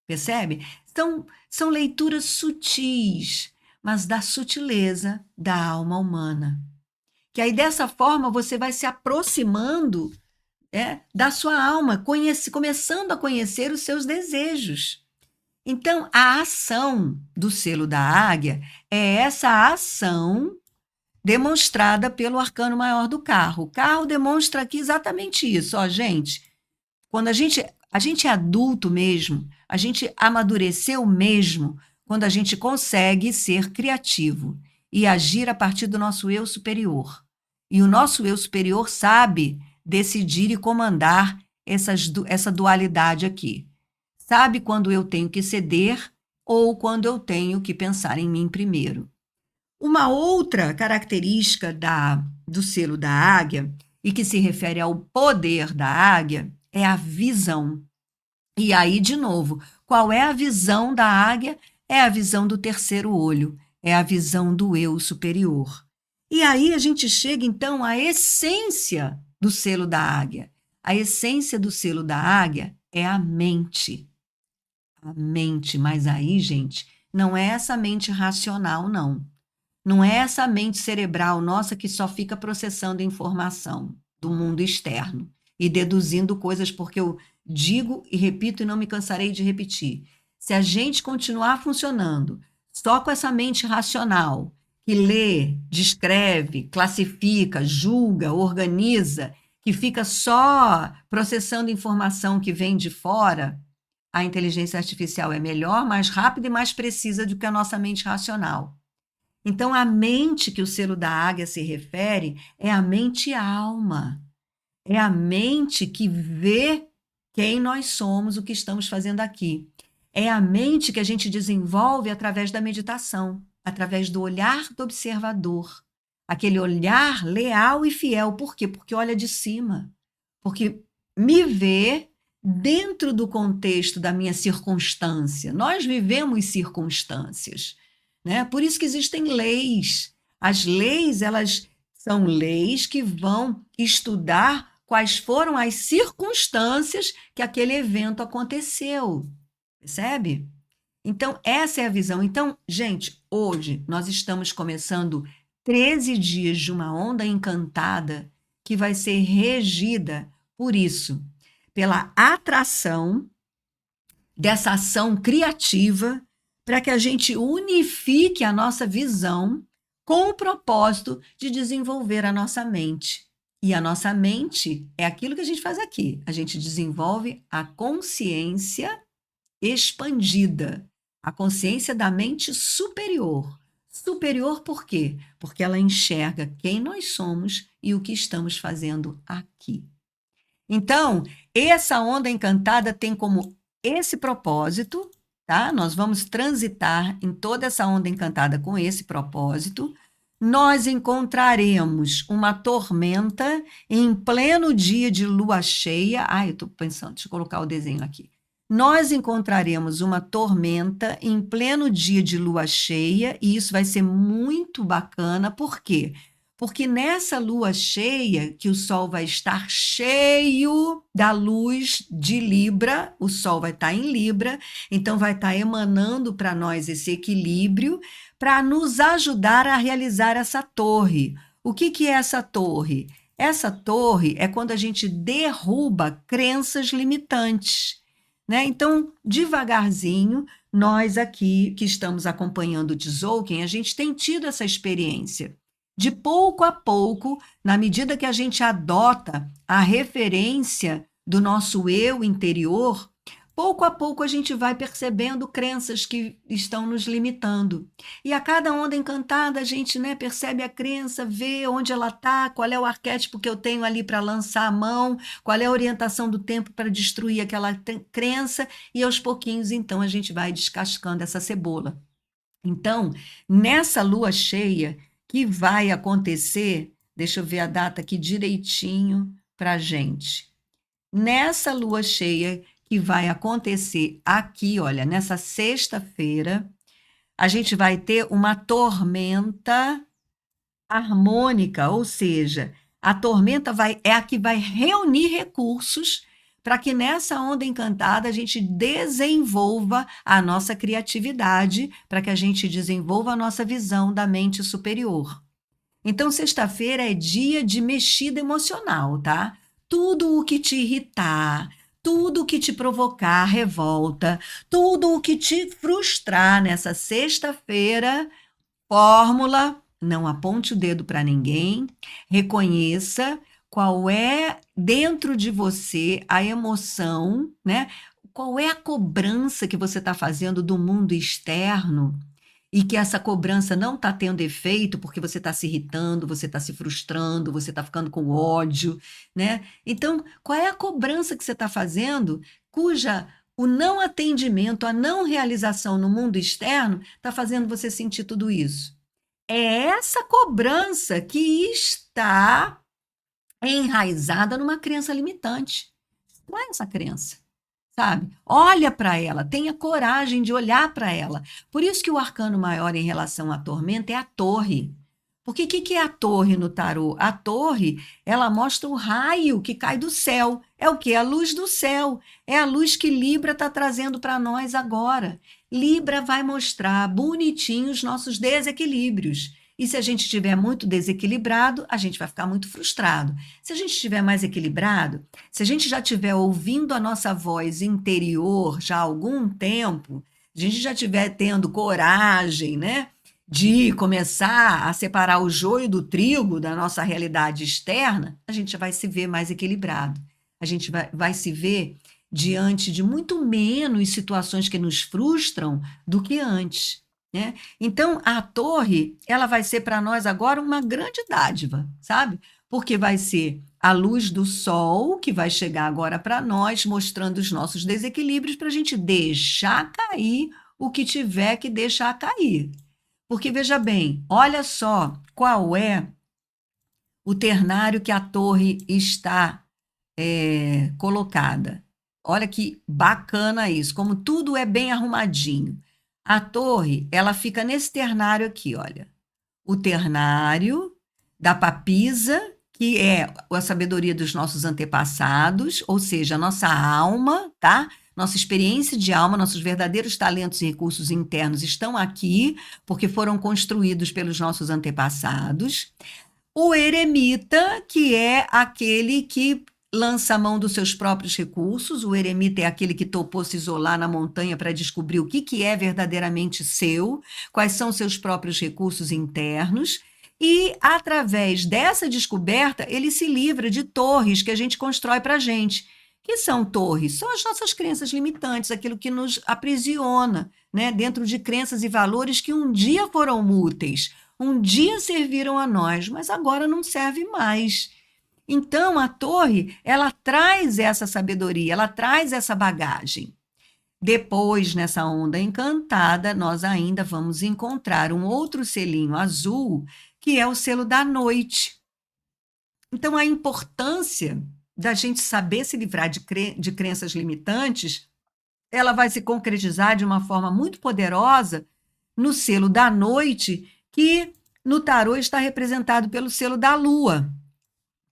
Percebe? São leituras sutis, mas da sutileza da alma humana. Que aí, dessa forma, você vai se aproximando da sua alma, começando a conhecer os seus desejos. Então, a ação do selo da águia é essa ação demonstrada pelo arcano maior do carro. O carro demonstra aqui exatamente isso, ó, gente. Quando a gente é adulto mesmo, a gente amadureceu mesmo quando a gente consegue ser criativo e agir a partir do nosso eu superior. E o nosso eu superior sabe decidir e comandar essa dualidade aqui. Sabe quando eu tenho que ceder ou quando eu tenho que pensar em mim primeiro. Uma outra característica do selo da águia, e que se refere ao poder da águia, é a visão. E aí, de novo, qual é a visão da águia? É a visão do terceiro olho, é a visão do eu superior. E aí a gente chega, então, à essência do selo da águia. A essência do selo da águia é a mente. A mente, mas aí, gente, não é essa mente racional, não. Não é essa mente cerebral nossa que só fica processando informação do mundo externo e deduzindo coisas, porque eu digo e repito e não me cansarei de repetir. Se a gente continuar funcionando só com essa mente racional, que lê, descreve, classifica, julga, organiza, que fica só processando informação que vem de fora, a inteligência artificial é melhor, mais rápida e mais precisa do que a nossa mente racional. Então, a mente que o selo da águia se refere é a mente-alma. É a mente que vê quem nós somos, o que estamos fazendo aqui. É a mente que a gente desenvolve através da meditação, através do olhar do observador. Aquele olhar leal e fiel. Por quê? Porque olha de cima. Porque me vê dentro do contexto da minha circunstância. Nós vivemos circunstâncias, né? Por isso que existem leis. As leis, elas são leis que vão estudar quais foram as circunstâncias que aquele evento aconteceu. Percebe? Então, essa é a visão. Então, gente, hoje nós estamos começando 13 dias de uma onda encantada que vai ser regida por isso, pela atração dessa ação criativa, para que a gente unifique a nossa visão com o propósito de desenvolver a nossa mente. E a nossa mente é aquilo que a gente faz aqui. A gente desenvolve a consciência expandida, a consciência da mente superior. Superior por quê? Porque ela enxerga quem nós somos e o que estamos fazendo aqui. Então, essa onda encantada tem como esse propósito, tá? Nós vamos transitar em toda essa onda encantada com esse propósito. Nós encontraremos uma tormenta em pleno dia de lua cheia. Ai, eu estou pensando, deixa eu colocar o desenho aqui. Nós encontraremos uma tormenta em pleno dia de lua cheia, e isso vai ser muito bacana, por quê? Porque nessa lua cheia, que o Sol vai estar cheio da luz de Libra, o Sol vai estar em Libra, então vai estar emanando para nós esse equilíbrio para nos ajudar a realizar essa torre. O que é essa torre? Essa torre é quando a gente derruba crenças limitantes, né? Então, devagarzinho, nós aqui que estamos acompanhando o Tzolk'in, a gente tem tido essa experiência. De pouco a pouco, na medida que a gente adota a referência do nosso eu interior, pouco a pouco a gente vai percebendo crenças que estão nos limitando. E a cada onda encantada, a gente, né, percebe a crença, vê onde ela está, qual é o arquétipo que eu tenho ali para lançar a mão, qual é a orientação do tempo para destruir aquela crença, e aos pouquinhos, então, a gente vai descascando essa cebola. Então, nessa lua cheia, que vai acontecer, deixa eu ver a data aqui direitinho para a gente. Nessa lua cheia que vai acontecer aqui, olha, nessa sexta-feira, a gente vai ter uma tormenta harmônica, ou seja, a tormenta é a que vai reunir recursos para que nessa onda encantada a gente desenvolva a nossa criatividade, para que a gente desenvolva a nossa visão da mente superior. Então, sexta-feira é dia de mexida emocional, tá? Tudo o que te irritar, tudo o que te provocar revolta, tudo o que te frustrar nessa sexta-feira, fórmula, não aponte o dedo para ninguém, reconheça qual é dentro de você a emoção, né? Qual é a cobrança que você está fazendo do mundo externo e que essa cobrança não está tendo efeito porque você está se irritando, você está se frustrando, você está ficando com ódio, né? Então, qual é a cobrança que você está fazendo cuja o não atendimento, a não realização no mundo externo está fazendo você sentir tudo isso? É essa cobrança que está enraizada numa crença limitante. Não é essa crença, sabe? Olha para ela, tenha coragem de olhar para ela. Por isso que o arcano maior em relação à tormenta é a torre. Porque o que é a torre no tarô? A torre, ela mostra o raio que cai do céu. É o quê? A luz do céu. É a luz que Libra está trazendo para nós agora. Libra vai mostrar bonitinho os nossos desequilíbrios. E se a gente estiver muito desequilibrado, a gente vai ficar muito frustrado. Se a gente estiver mais equilibrado, se a gente já estiver ouvindo a nossa voz interior já há algum tempo, a gente já estiver tendo coragem, né, de começar a separar o joio do trigo da nossa realidade externa, a gente vai se ver mais equilibrado. A gente vai se ver diante de muito menos situações que nos frustram do que antes, né? Então, a torre, ela vai ser para nós agora uma grande dádiva, sabe? Porque vai ser a luz do sol que vai chegar agora para nós, mostrando os nossos desequilíbrios para a gente deixar cair o que tiver que deixar cair. Porque, veja bem, olha só qual é o ternário que a torre está colocada. Olha que bacana isso, como tudo é bem arrumadinho. A torre, ela fica nesse ternário aqui, olha. O ternário da papisa, que é a sabedoria dos nossos antepassados, ou seja, a nossa alma, tá? Nossa experiência de alma, nossos verdadeiros talentos e recursos internos estão aqui, porque foram construídos pelos nossos antepassados. O eremita, que é aquele que lança a mão dos seus próprios recursos. O eremita é aquele que topou se isolar na montanha para descobrir o que é verdadeiramente seu, quais são seus próprios recursos internos. E, através dessa descoberta, ele se livra de torres que a gente constrói para a gente. Que são torres? São as nossas crenças limitantes, aquilo que nos aprisiona, né, dentro de crenças e valores que um dia foram úteis, um dia serviram a nós, mas agora não serve mais. Então, a torre, ela traz essa sabedoria, ela traz essa bagagem. Depois, nessa onda encantada, nós ainda vamos encontrar um outro selinho azul, que é o selo da noite. Então, a importância da gente saber se livrar de crenças limitantes, ela vai se concretizar de uma forma muito poderosa no selo da noite, que no tarô está representado pelo selo da lua.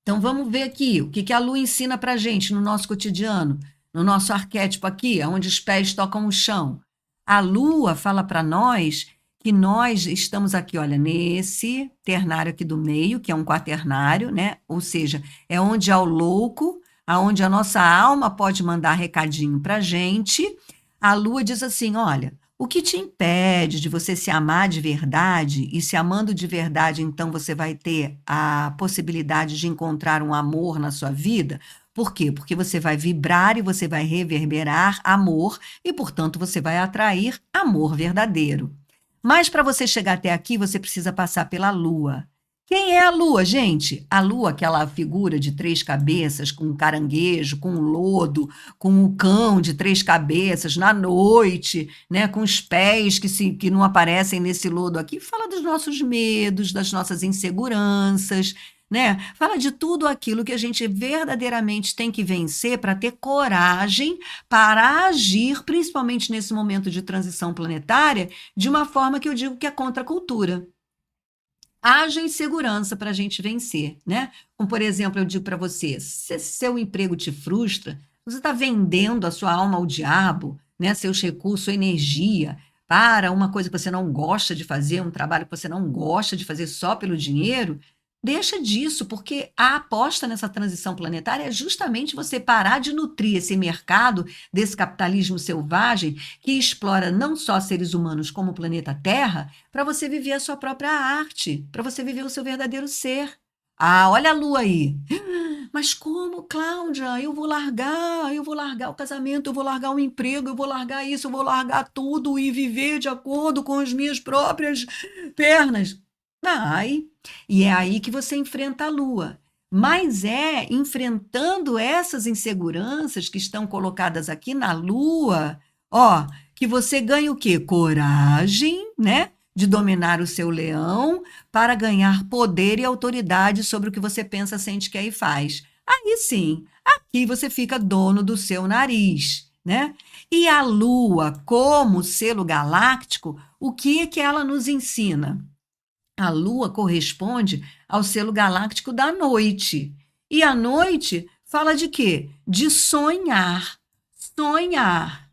Então, vamos ver aqui o que a lua ensina para a gente no nosso cotidiano, no nosso arquétipo aqui, onde os pés tocam o chão. A lua fala para nós que nós estamos aqui, olha, nesse ternário aqui do meio, que é um quaternário, né? Ou seja, é onde há o louco, aonde a nossa alma pode mandar recadinho para a gente. A lua diz assim, olha, o que te impede de você se amar de verdade, e se amando de verdade, então você vai ter a possibilidade de encontrar um amor na sua vida? Por quê? Porque você vai vibrar e você vai reverberar amor e, portanto, você vai atrair amor verdadeiro. Mas para você chegar até aqui, você precisa passar pela lua. Quem é a lua, gente? A lua, aquela figura de 3 cabeças, com um caranguejo, com um lodo, com um cão de 3 cabeças, na noite, né, com os pés que não aparecem nesse lodo aqui, fala dos nossos medos, das nossas inseguranças, né? Fala de tudo aquilo que a gente verdadeiramente tem que vencer para ter coragem para agir, principalmente nesse momento de transição planetária, de uma forma que eu digo que é contra a cultura. Haja insegurança para a gente vencer, né? Como, por exemplo, eu digo para você, se seu emprego te frustra, você está vendendo a sua alma ao diabo, né? Seus recursos, sua energia, para uma coisa que você não gosta de fazer, um trabalho que você não gosta de fazer só pelo dinheiro, deixa disso, porque a aposta nessa transição planetária é justamente você parar de nutrir esse mercado desse capitalismo selvagem que explora não só seres humanos como o planeta Terra, para você viver a sua própria arte, para você viver o seu verdadeiro ser. Ah, olha a lua aí. Mas como, Cláudia? Eu vou largar o casamento, eu vou largar o emprego, eu vou largar isso, eu vou largar tudo e viver de acordo com as minhas próprias pernas. Vai. E é aí que você enfrenta a lua. Mas é enfrentando essas inseguranças que estão colocadas aqui na lua, ó, que você ganha o quê? Coragem, né? De dominar o seu leão para ganhar poder e autoridade sobre o que você pensa, sente, quer e faz. Aí sim, aqui você fica dono do seu nariz, né? E a lua, como selo galáctico, o que é que ela nos ensina? A lua corresponde ao selo galáctico da noite. E a noite fala de quê? De sonhar. Sonhar.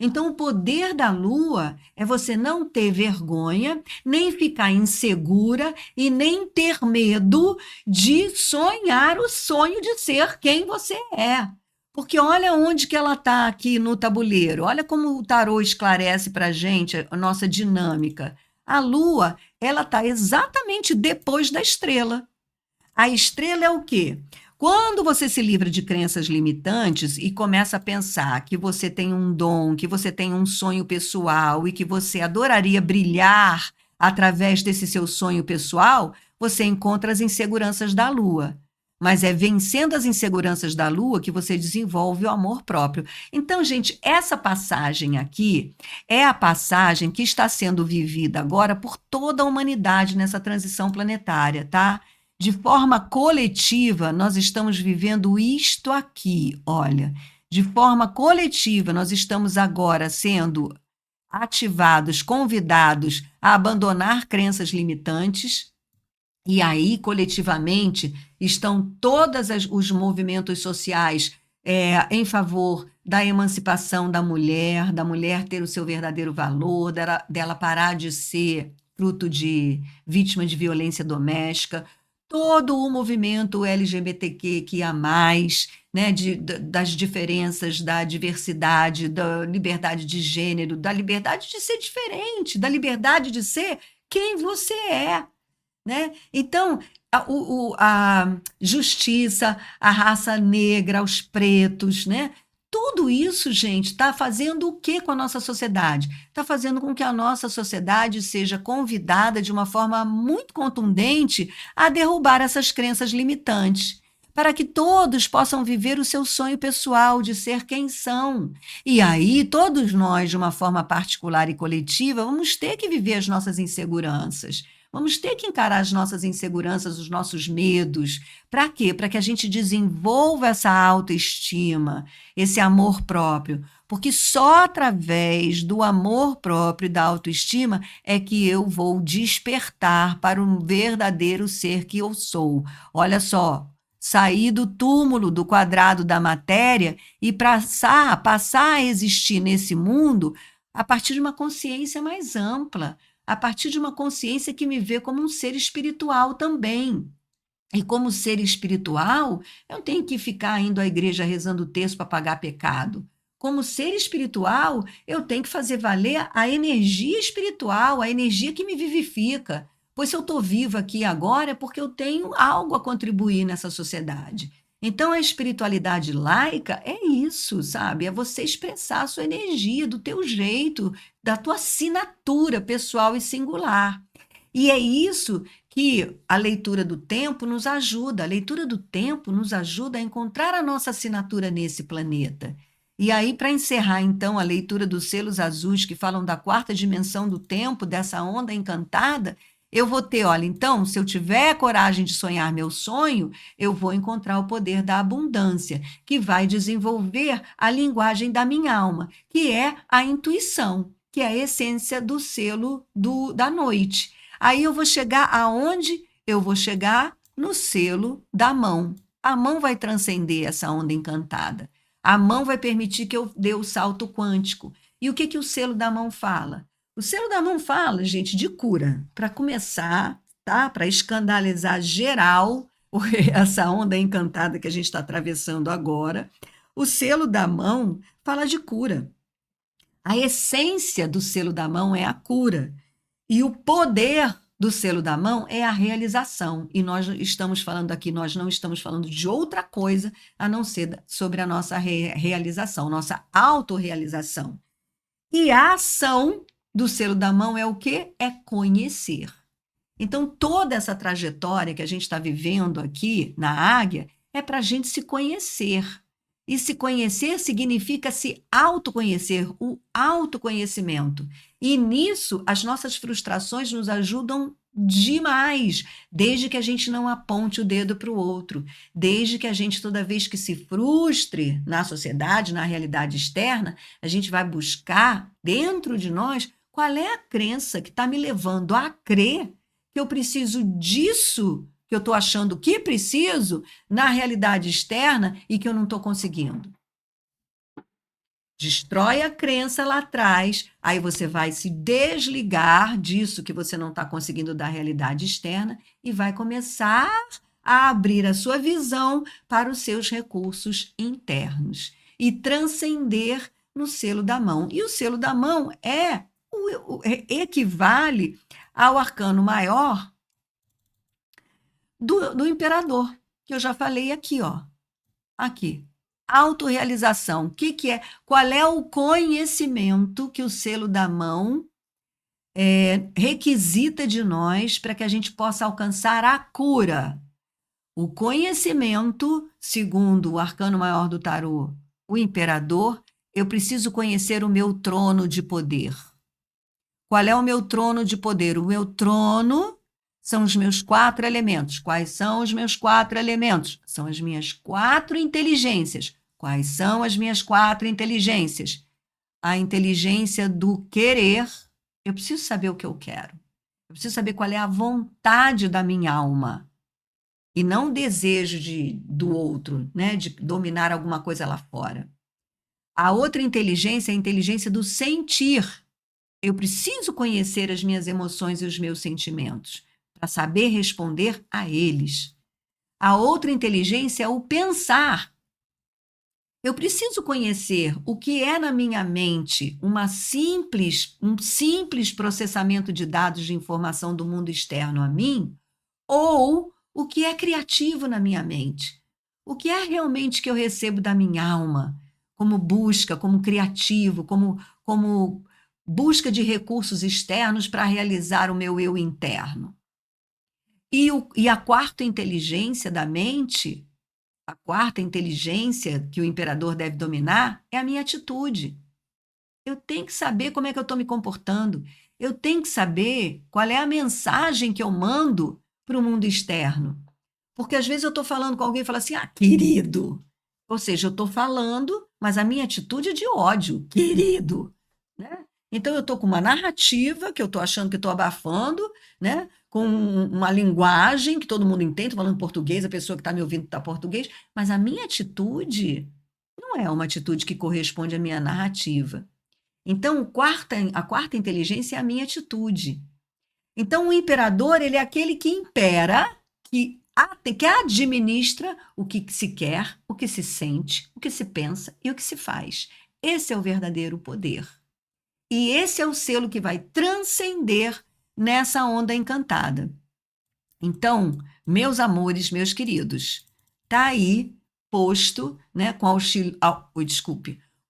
Então, o poder da lua é você não ter vergonha, nem ficar insegura e nem ter medo de sonhar o sonho de ser quem você é. Porque olha onde que ela está aqui no tabuleiro. Olha como o tarô esclarece para a gente a nossa dinâmica. A lua, ela está exatamente depois da estrela. A estrela é o quê? Quando você se livra de crenças limitantes e começa a pensar que você tem um dom, que você tem um sonho pessoal e que você adoraria brilhar através desse seu sonho pessoal, você encontra as inseguranças da lua. Mas é vencendo as inseguranças da lua que você desenvolve o amor próprio. Então, gente, essa passagem aqui é a passagem que está sendo vivida agora por toda a humanidade nessa transição planetária, tá? De forma coletiva, nós estamos vivendo isto aqui, olha. De forma coletiva, nós estamos agora sendo ativados, convidados a abandonar crenças limitantes. E aí, coletivamente, estão todos os movimentos sociais em favor da emancipação da mulher ter o seu verdadeiro valor, dela parar de ser fruto de vítima de violência doméstica. Todo o movimento LGBTQ que há mais, né, das diferenças, da diversidade, da liberdade de gênero, da liberdade de ser diferente, da liberdade de ser quem você é, né? Então, a justiça, a raça negra, os pretos, né? Tudo isso, gente, está fazendo o que com a nossa sociedade? Está fazendo com que a nossa sociedade seja convidada de uma forma muito contundente a derrubar essas crenças limitantes, para que todos possam viver o seu sonho pessoal de ser quem são. E aí, todos nós, de uma forma particular e coletiva, vamos ter que viver as nossas inseguranças. Vamos ter que encarar as nossas inseguranças, os nossos medos. Para quê? Para que a gente desenvolva essa autoestima, esse amor próprio. Porque só através do amor próprio e da autoestima é que eu vou despertar para um verdadeiro ser que eu sou. Olha só, sair do túmulo, do quadrado da matéria e passar a existir nesse mundo a partir de uma consciência mais ampla, a partir de uma consciência que me vê como um ser espiritual também. E como ser espiritual, eu não tenho que ficar indo à igreja rezando o texto para pagar pecado. Como ser espiritual, eu tenho que fazer valer a energia espiritual, a energia que me vivifica. Pois se eu estou viva aqui agora é porque eu tenho algo a contribuir nessa sociedade. Então, a espiritualidade laica é isso, sabe? É você expressar a sua energia do teu jeito, da tua assinatura pessoal e singular. E é isso que a leitura do tempo nos ajuda. A leitura do tempo nos ajuda a encontrar a nossa assinatura nesse planeta. E aí, para encerrar, então, a leitura dos selos azuis que falam da quarta dimensão do tempo, dessa onda encantada, eu vou ter, olha, então, se eu tiver coragem de sonhar meu sonho, eu vou encontrar o poder da abundância, que vai desenvolver a linguagem da minha alma, que é a intuição, que é a essência do selo da noite. Aí eu vou chegar aonde? Eu vou chegar no selo da mão. A mão vai transcender essa onda encantada. A mão vai permitir que eu dê o salto quântico. E o que que o selo da mão fala? O selo da mão fala, gente, de cura. Para começar, tá? Para escandalizar geral essa onda encantada que a gente está atravessando agora, o selo da mão fala de cura. A essência do selo da mão é a cura. E o poder do selo da mão é a realização. E nós estamos falando aqui, nós não estamos falando de outra coisa a não ser sobre a nossa realização, nossa autorrealização. E a ação do selo da mão é o quê? É conhecer. Então, toda essa trajetória que a gente está vivendo aqui na Águia é para a gente se conhecer. E se conhecer significa se autoconhecer, o autoconhecimento. E nisso, as nossas frustrações nos ajudam demais, desde que a gente não aponte o dedo para o outro, desde que a gente, toda vez que se frustre na sociedade, na realidade externa, a gente vai buscar dentro de nós qual é a crença que está me levando a crer que eu preciso disso que eu estou achando que preciso na realidade externa e que eu não estou conseguindo. Destrói a crença lá atrás, aí você vai se desligar disso que você não está conseguindo da realidade externa e vai começar a abrir a sua visão para os seus recursos internos e transcender no selo da mão. E o selo da mão equivale ao arcano maior do imperador, que eu já falei aqui, ó. Aqui. Autorrealização. O que é? Qual é o conhecimento que o selo da mão requisita de nós para que a gente possa alcançar a cura? O conhecimento, segundo o arcano maior do tarô, o imperador, eu preciso conhecer o meu trono de poder. Qual é o meu trono de poder? O meu trono são os meus 4 elementos. Quais são os meus 4 elementos? São as minhas 4 inteligências. Quais são as minhas 4 inteligências? A inteligência do querer. Eu preciso saber o que eu quero. Eu preciso saber qual é a vontade da minha alma. E não o desejo do outro, né? De dominar alguma coisa lá fora. A outra inteligência é a inteligência do sentir. Eu preciso conhecer as minhas emoções e os meus sentimentos para saber responder a eles. A outra inteligência é o pensar. Eu preciso conhecer o que é na minha mente um simples processamento de dados de informação do mundo externo a mim, ou o que é criativo na minha mente. O que é realmente que eu recebo da minha alma, como busca, como criativo, como busca de recursos externos para realizar o meu eu interno. E a quarta inteligência da mente, a quarta inteligência que o imperador deve dominar é a minha atitude. Eu tenho que saber como é que eu estou me comportando. Eu tenho que saber qual é a mensagem que eu mando para o mundo externo. Porque às vezes eu estou falando com alguém e fala assim, ah, querido. Ou seja, eu estou falando, mas a minha atitude é de ódio, querido. Né? Então eu estou com uma narrativa que eu estou achando que estou abafando, né? Com uma linguagem que todo mundo entende, tô falando português, a pessoa que está me ouvindo está português, mas a minha atitude não é uma atitude que corresponde à minha narrativa. Então, a quarta inteligência é a minha atitude. Então, o imperador, ele é aquele que impera, que administra o que se quer, o que se sente, o que se pensa e o que se faz. Esse é o verdadeiro poder. E esse é o selo que vai transcender nessa onda encantada. Então, meus amores, meus queridos, tá aí posto, né, com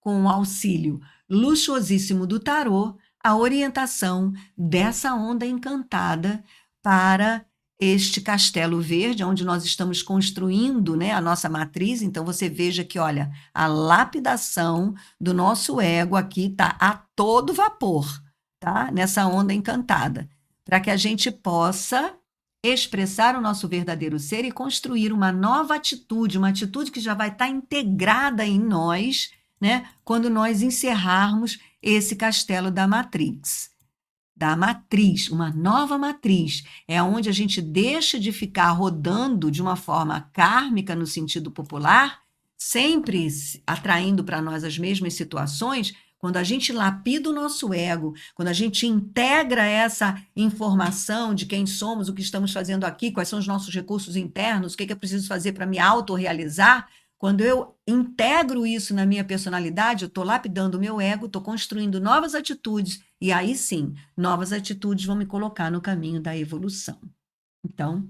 o auxílio luxuosíssimo do tarô, a orientação dessa onda encantada para este castelo verde, onde nós estamos construindo, né, a nossa matriz. Então, você veja que, olha, a lapidação do nosso ego aqui está a todo vapor, tá? Nessa onda encantada, para que a gente possa expressar o nosso verdadeiro ser e construir uma nova atitude, uma atitude que já vai estar integrada em nós, né, quando nós encerrarmos esse castelo da matriz, uma nova matriz, é onde a gente deixa de ficar rodando de uma forma kármica no sentido popular, sempre atraindo para nós as mesmas situações. Quando a gente lapida o nosso ego, quando a gente integra essa informação de quem somos, o que estamos fazendo aqui, quais são os nossos recursos internos, o que é preciso fazer para me autorrealizar, quando eu integro isso na minha personalidade, eu estou lapidando o meu ego, estou construindo novas atitudes, e aí sim, novas atitudes vão me colocar no caminho da evolução. Então,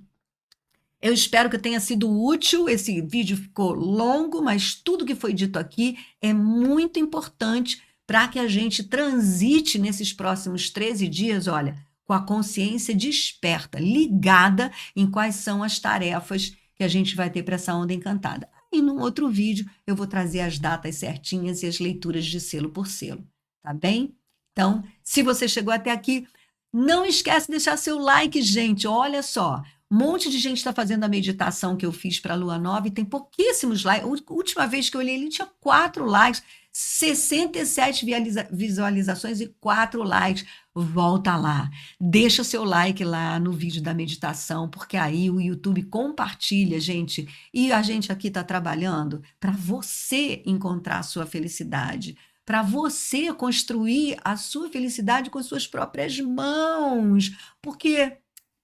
eu espero que tenha sido útil. Esse vídeo ficou longo, mas tudo que foi dito aqui é muito importante para que a gente transite nesses próximos 13 dias, olha, com a consciência desperta, ligada em quais são as tarefas que a gente vai ter para essa onda encantada. E num outro vídeo eu vou trazer as datas certinhas e as leituras de selo por selo, tá bem? Então, se você chegou até aqui, não esquece de deixar seu like, gente. Olha só, um monte de gente está fazendo a meditação que eu fiz para a Lua Nova e tem pouquíssimos likes. A última vez que eu olhei, ele tinha 4 likes, 67 visualizações e 4 likes. Volta lá, deixa seu like lá no vídeo da meditação, porque aí o YouTube compartilha, gente. E a gente aqui está trabalhando para você encontrar a sua felicidade, para você construir a sua felicidade com as suas próprias mãos, porque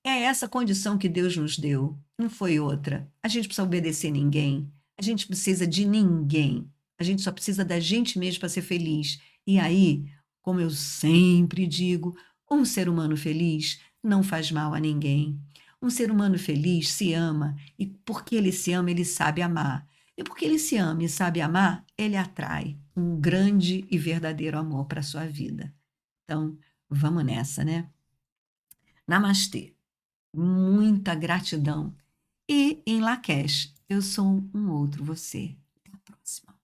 é essa condição que Deus nos deu, não foi outra. A gente precisa obedecer ninguém, a gente precisa de ninguém, a gente só precisa da gente mesmo para ser feliz. E aí, como eu sempre digo, um ser humano feliz não faz mal a ninguém. Um ser humano feliz se ama, e porque ele se ama, ele sabe amar. E porque ele se ama e sabe amar, ele atrai um grande e verdadeiro amor para a sua vida. Então, vamos nessa, né? Namastê. Muita gratidão. E em Lakesh, eu sou um outro você. Até a próxima.